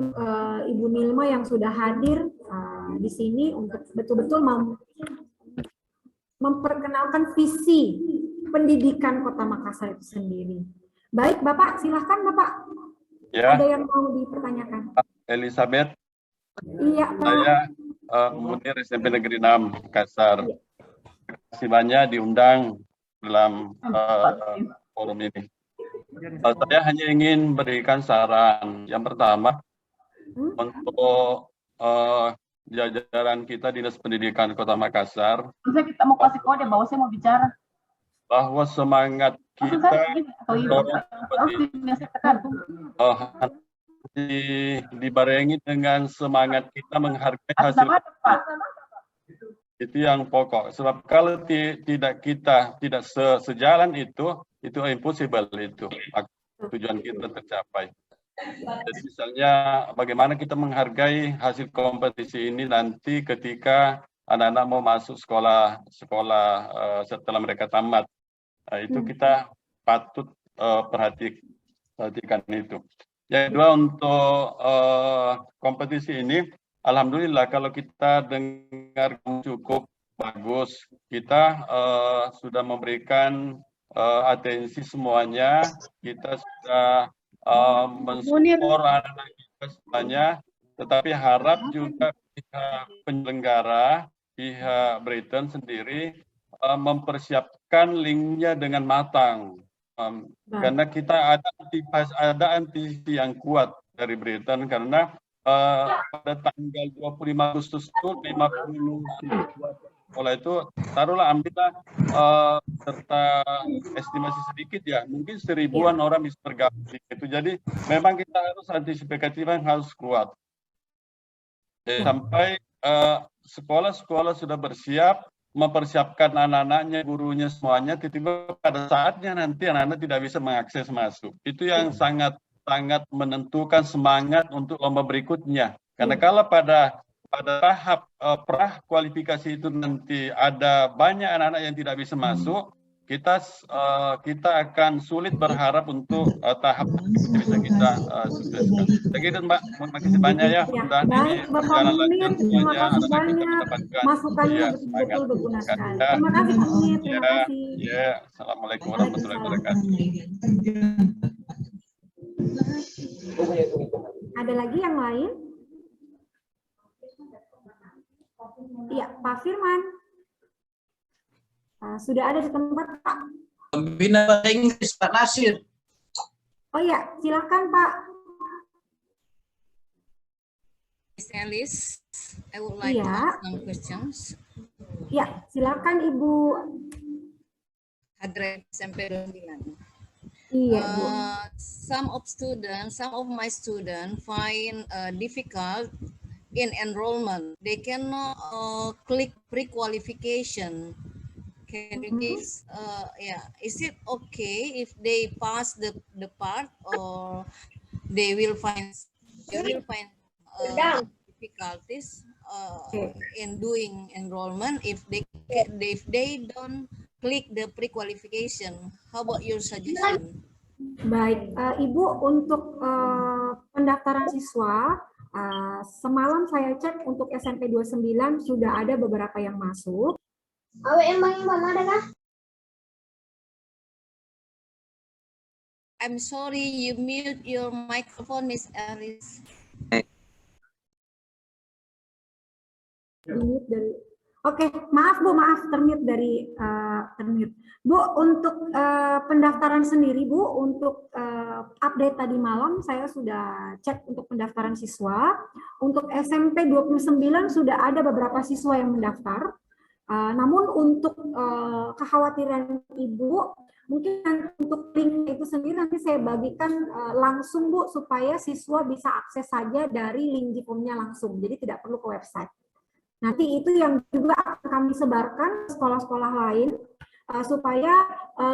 Ibu Nilma yang sudah hadir di sini untuk betul-betul memperkenalkan visi pendidikan Kota Makassar itu sendiri. Baik, Bapak, silahkan Bapak. Ya. Ada yang mau dipertanyakan? Elizabeth. Iya, Pak. Saya Munir SMP Negeri 6 Makassar. Terima kasih banyak diundang dalam forum ini. Saya hanya ingin berikan saran. Yang pertama, untuk jajaran kita Dinas Pendidikan Kota Makassar. Kita mau kasih kode bahwa saya mau bicara. Bahwa semangat kita dibarengi dengan semangat kita menghargai hasil. Itu yang pokok. Sebab kalau tidak sejalan itu impossible itu. Tujuan kita tercapai. Jadi misalnya bagaimana kita menghargai hasil kompetisi ini nanti ketika anak-anak mau masuk sekolah setelah mereka tamat. Itu kita patut perhatikan itu. Yang kedua untuk kompetisi ini, alhamdulillah kalau kita dengar cukup bagus, kita sudah memberikan atensi semuanya, kita sudah mensupport anak-anak kita semuanya, tetapi harap juga pihak penyelenggara, pihak Britain sendiri mempersiapkan linknya dengan matang. Karena kita ada antisi yang kuat dari Britain karena pada tanggal 25 Agustus itu 50 siswa sekolah itu taruhlah ambillah serta estimasi sedikit ya, mungkin 1000-an orang bisa tergabung itu. Jadi memang kita harus antisipatif, harus kuat. Sampai sekolah-sekolah sudah bersiap, mempersiapkan anak-anaknya, gurunya, semuanya, tiba-tiba pada saatnya nanti anak-anak tidak bisa mengakses masuk. Itu yang sangat menentukan semangat untuk lomba berikutnya. Karena kalau pada tahap pra kualifikasi itu nanti ada banyak anak-anak yang tidak bisa masuk, kita akan sulit berharap untuk tahap bisa kita sukseskan. Begitu Mbak, terima kasih banyak ya. Baik, Bapak Munir, terima kasih banyak. Masukannya betul-betul berguna sekali. Terima kasih Pak Munir, terima kasih. Ya, Assalamualaikum warahmatullahi wabarakatuh. Ada lagi yang lain? Iya, Pak Firman. Sudah ada di tempat, Pak. Pembina bahasa Inggris, Pak Nasir. Oh ya, silakan Pak. Miss Alice, I would like to ask some questions. Ya, silakan Ibu. Hadret SMP 29. Iya, Bu. Some of my students find difficult in enrollment. They cannot click pre-qualification. Can you please, is it okay if they pass the part, or they will find difficulties in doing enrollment if they don't click the pre-qualification? How about your suggestion? Baik, Ibu, untuk pendaftaran siswa, semalam saya cek untuk SMP 29 sudah ada beberapa yang masuk. I'm sorry, you mute your microphone, Miss Alice. Oke, maaf Bu, maaf termute dari termute. Bu, untuk pendaftaran sendiri Bu, untuk update tadi malam saya sudah cek untuk pendaftaran siswa. Untuk SMP 29 sudah ada beberapa siswa yang mendaftar. Namun untuk kekhawatiran Ibu, mungkin untuk link itu sendiri nanti saya bagikan langsung Bu, supaya siswa bisa akses saja dari link Jipomnya langsung, jadi tidak perlu ke website. Nanti itu yang juga akan kami sebarkan sekolah-sekolah lain supaya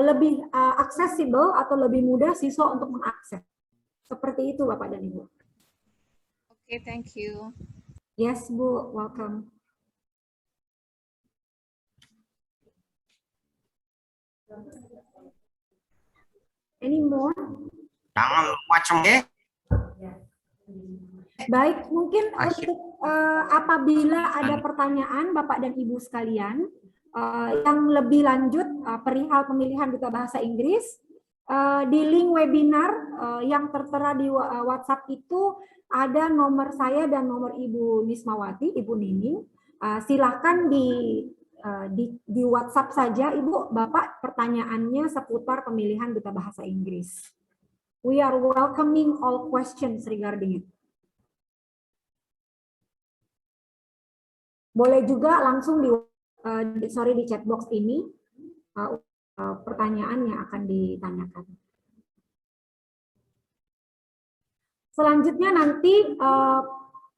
lebih aksesibel atau lebih mudah siswa untuk mengakses. Seperti itu Bapak dan Ibu. Oke, thank you. Yes Bu, welcome. Any more? Jangan macam ya. Baik, mungkin untuk apabila ada pertanyaan Bapak dan Ibu sekalian yang lebih lanjut perihal pemilihan duta bahasa Inggris, di link webinar yang tertera di WhatsApp itu ada nomor saya dan nomor Ibu Nismawati, Ibu Nining. Silakan di WhatsApp saja Ibu, Bapak pertanyaannya seputar pemilihan duta bahasa Inggris. We are welcoming all questions regarding it. Boleh juga langsung di chat box ini pertanyaan yang akan ditanyakan. Selanjutnya nanti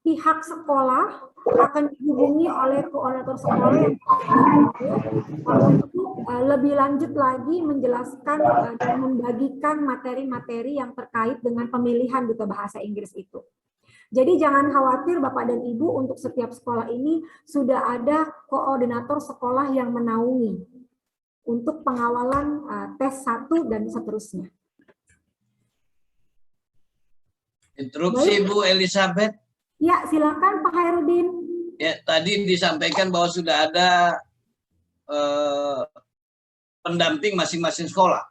pihak sekolah akan dihubungi oleh koordinator sekolah untuk lebih lanjut lagi menjelaskan dan membagikan materi-materi yang terkait dengan pemilihan duta bahasa Inggris itu. Jadi jangan khawatir Bapak dan Ibu, untuk setiap sekolah ini sudah ada koordinator sekolah yang menaungi untuk pengawalan tes 1 dan seterusnya. Interupsi Bu Elizabeth. Ya, silakan Pak Hairudin. Ya, tadi disampaikan bahwa sudah ada pendamping masing-masing sekolah.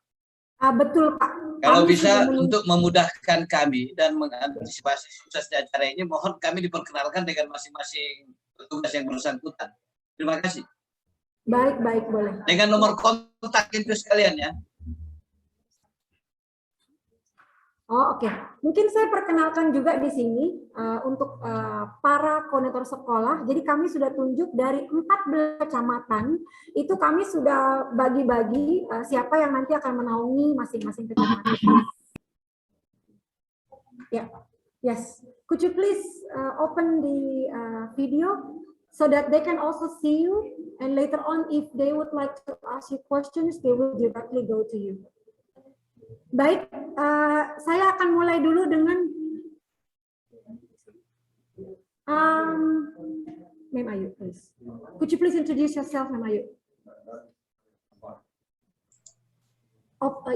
Betul Pak. Kalau bisa untuk memudahkan kami dan mengantisipasi suksesnya acara ini, mohon kami diperkenalkan dengan masing-masing petugas yang bersangkutan. Terima kasih. Baik, baik, boleh. Dengan nomor kontak itu sekalian ya. Oh, oke. Mungkin saya perkenalkan juga di sini untuk para koordinator sekolah. Jadi kami sudah tunjuk dari 14 kecamatan, itu kami sudah bagi-bagi siapa yang nanti akan menaungi masing-masing kecamatan. Ya, yes. Could you please open the video so that they can also see you, and later on if they would like to ask you questions, they will directly go to you. Baik, saya akan mulai dulu dengan Ma'am Ayu, please. Could you please introduce yourself, Ma'am Ayu?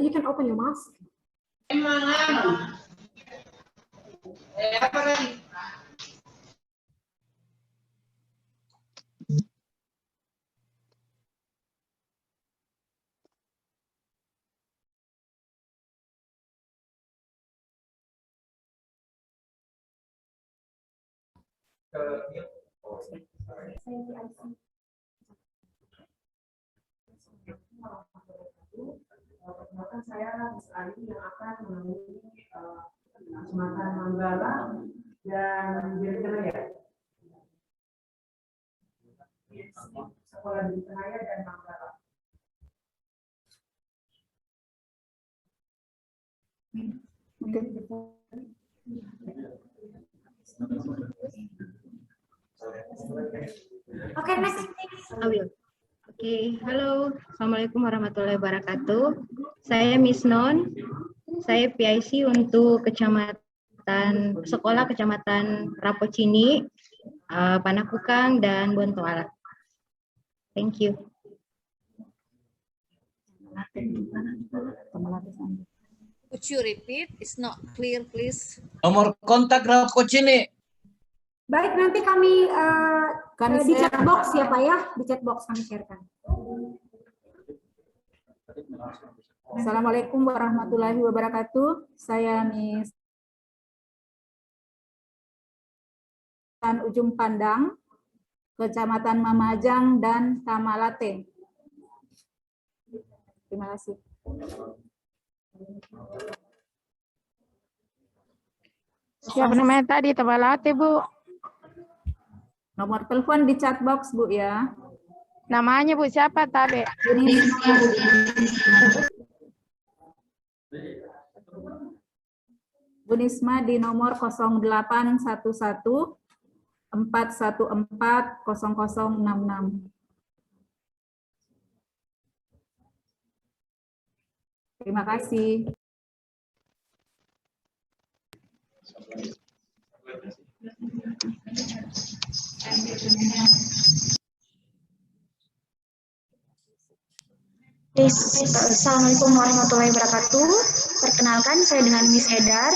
You can open your mask. Saya Miss Ali yang akan menemui Kecamatan Manggala dan Jatinegara. Sekolah di Jatinegara dan Manggala. Okay, next. I will. Oke, halo, Assalamualaikum warahmatullahi wabarakatuh. Saya Miss Non, saya PIC untuk sekolah Kecamatan Rapocini, Panakukang, dan Bontoala. Thank you. Could you repeat? It's not clear, please. Nomor kontak Rapocini. Baik, nanti kami di chat box ya Pak ya, di chat box kami sharekan. Assalamualaikum warahmatullahi wabarakatuh. Saya Miss Ujung Pandang, Kecamatan Mamajang dan Tamalate. Terima kasih. Siapa namanya tadi? Tamalate, Bu. Nomor telepon di chat box, Bu ya. Namanya Bu siapa, Tabe? Bu Nisma di nomor 0811 414 0066. Terima kasih. Assalamualaikum warahmatullahi wabarakatuh. Perkenalkan, saya dengan Miss Edar.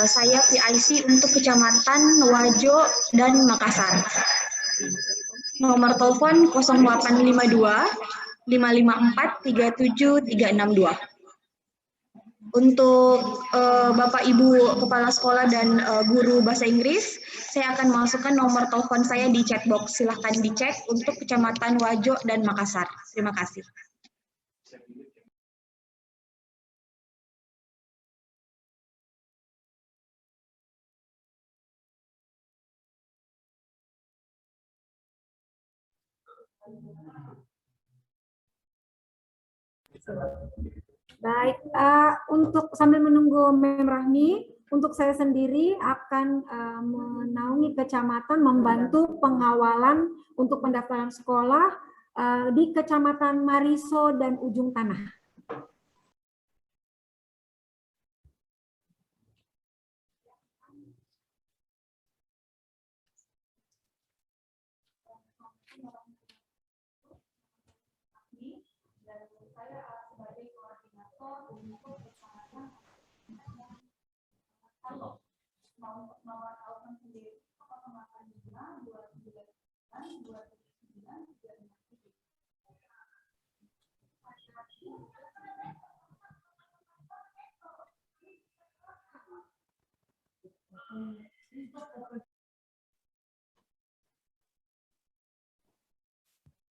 Saya PIC untuk Kecamatan Wajo dan Makassar. Nomor telepon 0852 554 37362. Untuk Bapak Ibu Kepala Sekolah dan Guru Bahasa Inggris, saya akan masukkan nomor telepon saya di chat box. Silahkan dicek untuk Kecamatan Wajo dan Makassar. Terima kasih. Baik, untuk sambil menunggu Mem Rahmi, untuk saya sendiri akan menaungi kecamatan membantu pengawalan untuk pendaftaran sekolah di Kecamatan Mariso dan Ujung Tanah.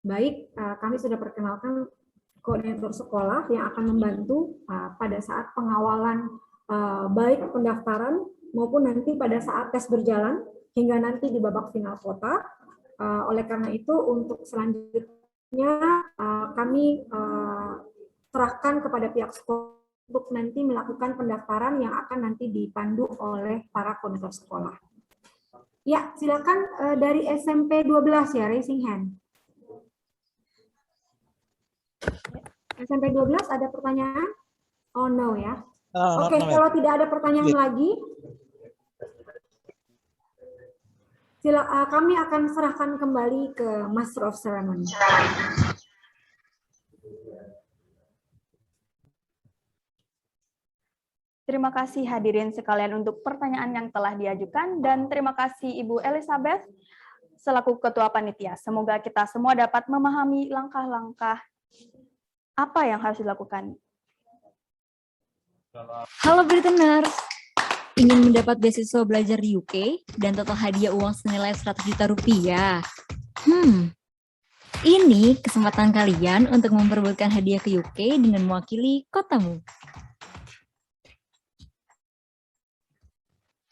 Baik, kami sudah perkenalkan koordinator sekolah yang akan membantu pada saat pengawalan baik pendaftaran maupun nanti pada saat tes berjalan hingga nanti di babak final kota. Oleh karena itu untuk selanjutnya kami serahkan kepada pihak sekolah untuk nanti melakukan pendaftaran yang akan nanti dipandu oleh para koordinator sekolah. Ya, silakan dari SMP 12 ya, raising hand. SMP 12 ada pertanyaan? Oh no ya. Oke, kalau tidak ada pertanyaan lagi, kami akan serahkan kembali ke Master of Ceremony. Terima kasih hadirin sekalian untuk pertanyaan yang telah diajukan, dan terima kasih Ibu Elizabeth selaku Ketua Panitia. Semoga kita semua dapat memahami langkah-langkah apa yang harus dilakukan. Halo Britainers, ingin mendapat beasiswa belajar di UK dan total hadiah uang senilai 100 juta rupiah. Ini kesempatan kalian untuk memperebutkan hadiah ke UK dengan mewakili kotamu.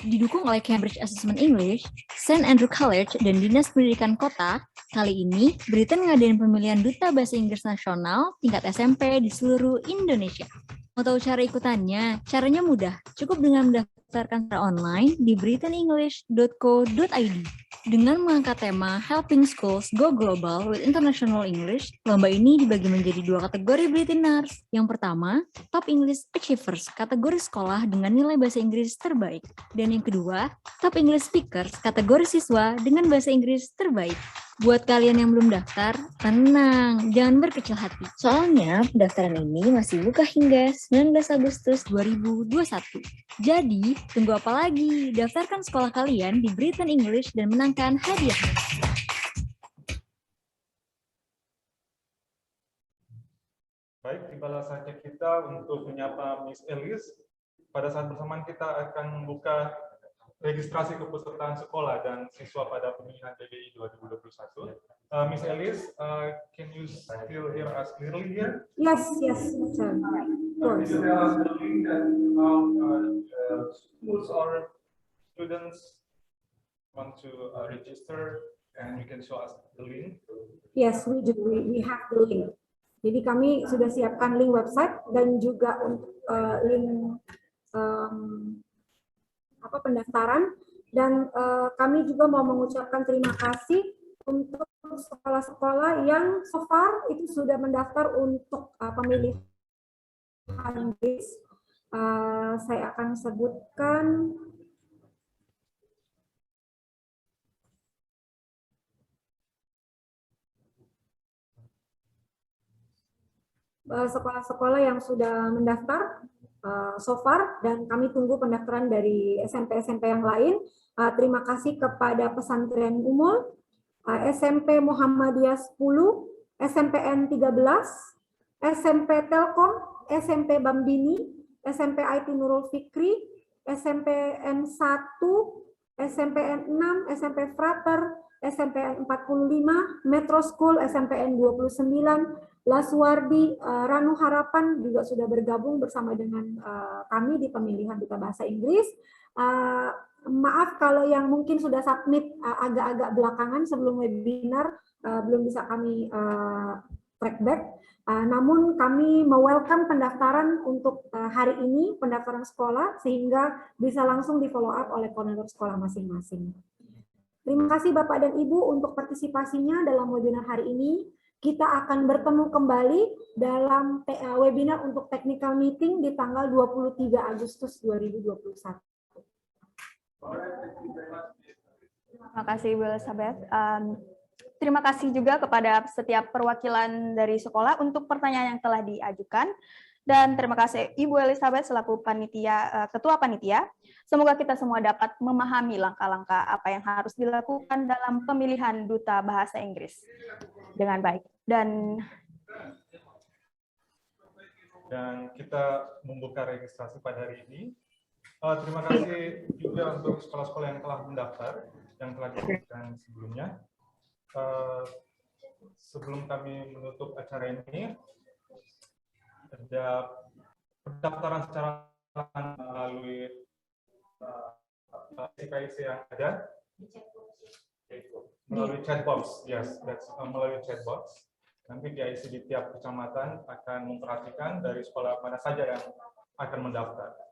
Didukung oleh Cambridge Assessment English, St. Andrew College, dan Dinas Pendidikan Kota, kali ini Britain ngadain pemilihan Duta Bahasa Inggris Nasional tingkat SMP di seluruh Indonesia. Mau tahu cara ikutannya? Caranya mudah, cukup dengan mendaftarkan secara online di britainenglish.co.id. Dengan mengangkat tema Helping Schools Go Global with International English, lomba ini dibagi menjadi 2 kategori Britainers. Yang pertama, Top English Achievers, kategori sekolah dengan nilai bahasa Inggris terbaik. Dan yang kedua, Top English Speakers, kategori siswa dengan bahasa Inggris terbaik. Buat kalian yang belum daftar, tenang, jangan berkecil hati. Soalnya pendaftaran ini masih buka hingga 19 Agustus 2021. Jadi, tunggu apa lagi? Daftarkan sekolah kalian di Britain English dan menangkan hadiah. Baik, tibalah saatnya kita untuk menyapa Miss Elis. Pada saat bersamaan kita akan membuka registrasi kepesertaan sekolah dan siswa pada pemilihan DBI 2021. Miss Elis, can you still hear us clearly here? Yes, sir. Can you tell us the link that schools or students want to register, and you can show us the link? Yes, we do. We have the link. Jadi kami sudah siapkan link website dan juga untuk link pendaftaran, dan kami juga mau mengucapkan terima kasih untuk sekolah-sekolah yang so far itu sudah mendaftar untuk pemilihan Inggris. Saya akan sebutkan sekolah-sekolah yang sudah mendaftar so far, dan kami tunggu pendaftaran dari SMP-SMP yang lain. Terima kasih kepada Pesantren Umul, SMP Muhammadiyah 10, SMPN 13, SMP Telkom, SMP Bambini, SMP IT Nurul Fikri, SMPN 1, SMPN 6, SMP Frater, SMPN 45, Metro School, SMPN 29, Laswardi, Ranu Harapan juga sudah bergabung bersama dengan kami di pemilihan Duta Bahasa Inggris. Maaf kalau yang mungkin sudah submit agak-agak belakangan sebelum webinar belum bisa kami track back. Namun kami me-welcome pendaftaran untuk hari ini, pendaftaran sekolah, sehingga bisa langsung di follow up oleh koordinator sekolah masing-masing. Terima kasih Bapak dan Ibu untuk partisipasinya dalam webinar hari ini. Kita akan bertemu kembali dalam webinar untuk technical meeting di tanggal 23 Agustus 2021. Terima kasih Ibu Elizabeth. Terima kasih juga kepada setiap perwakilan dari sekolah untuk pertanyaan yang telah diajukan. Dan terima kasih Ibu Elizabeth selaku Ketua Panitia. Semoga kita semua dapat memahami langkah-langkah apa yang harus dilakukan dalam pemilihan Duta Bahasa Inggris dengan baik. Dan kita membuka registrasi pada hari ini. Terima kasih juga untuk sekolah-sekolah yang telah mendaftar, yang telah disebutkan sebelumnya. Sebelum kami menutup acara ini, ada pendaftaran secara melalui IC yang ada melalui chatbox, yes, melalui chatbox. Nanti PIC di tiap kecamatan akan memperhatikan dari sekolah mana saja yang akan mendaftar.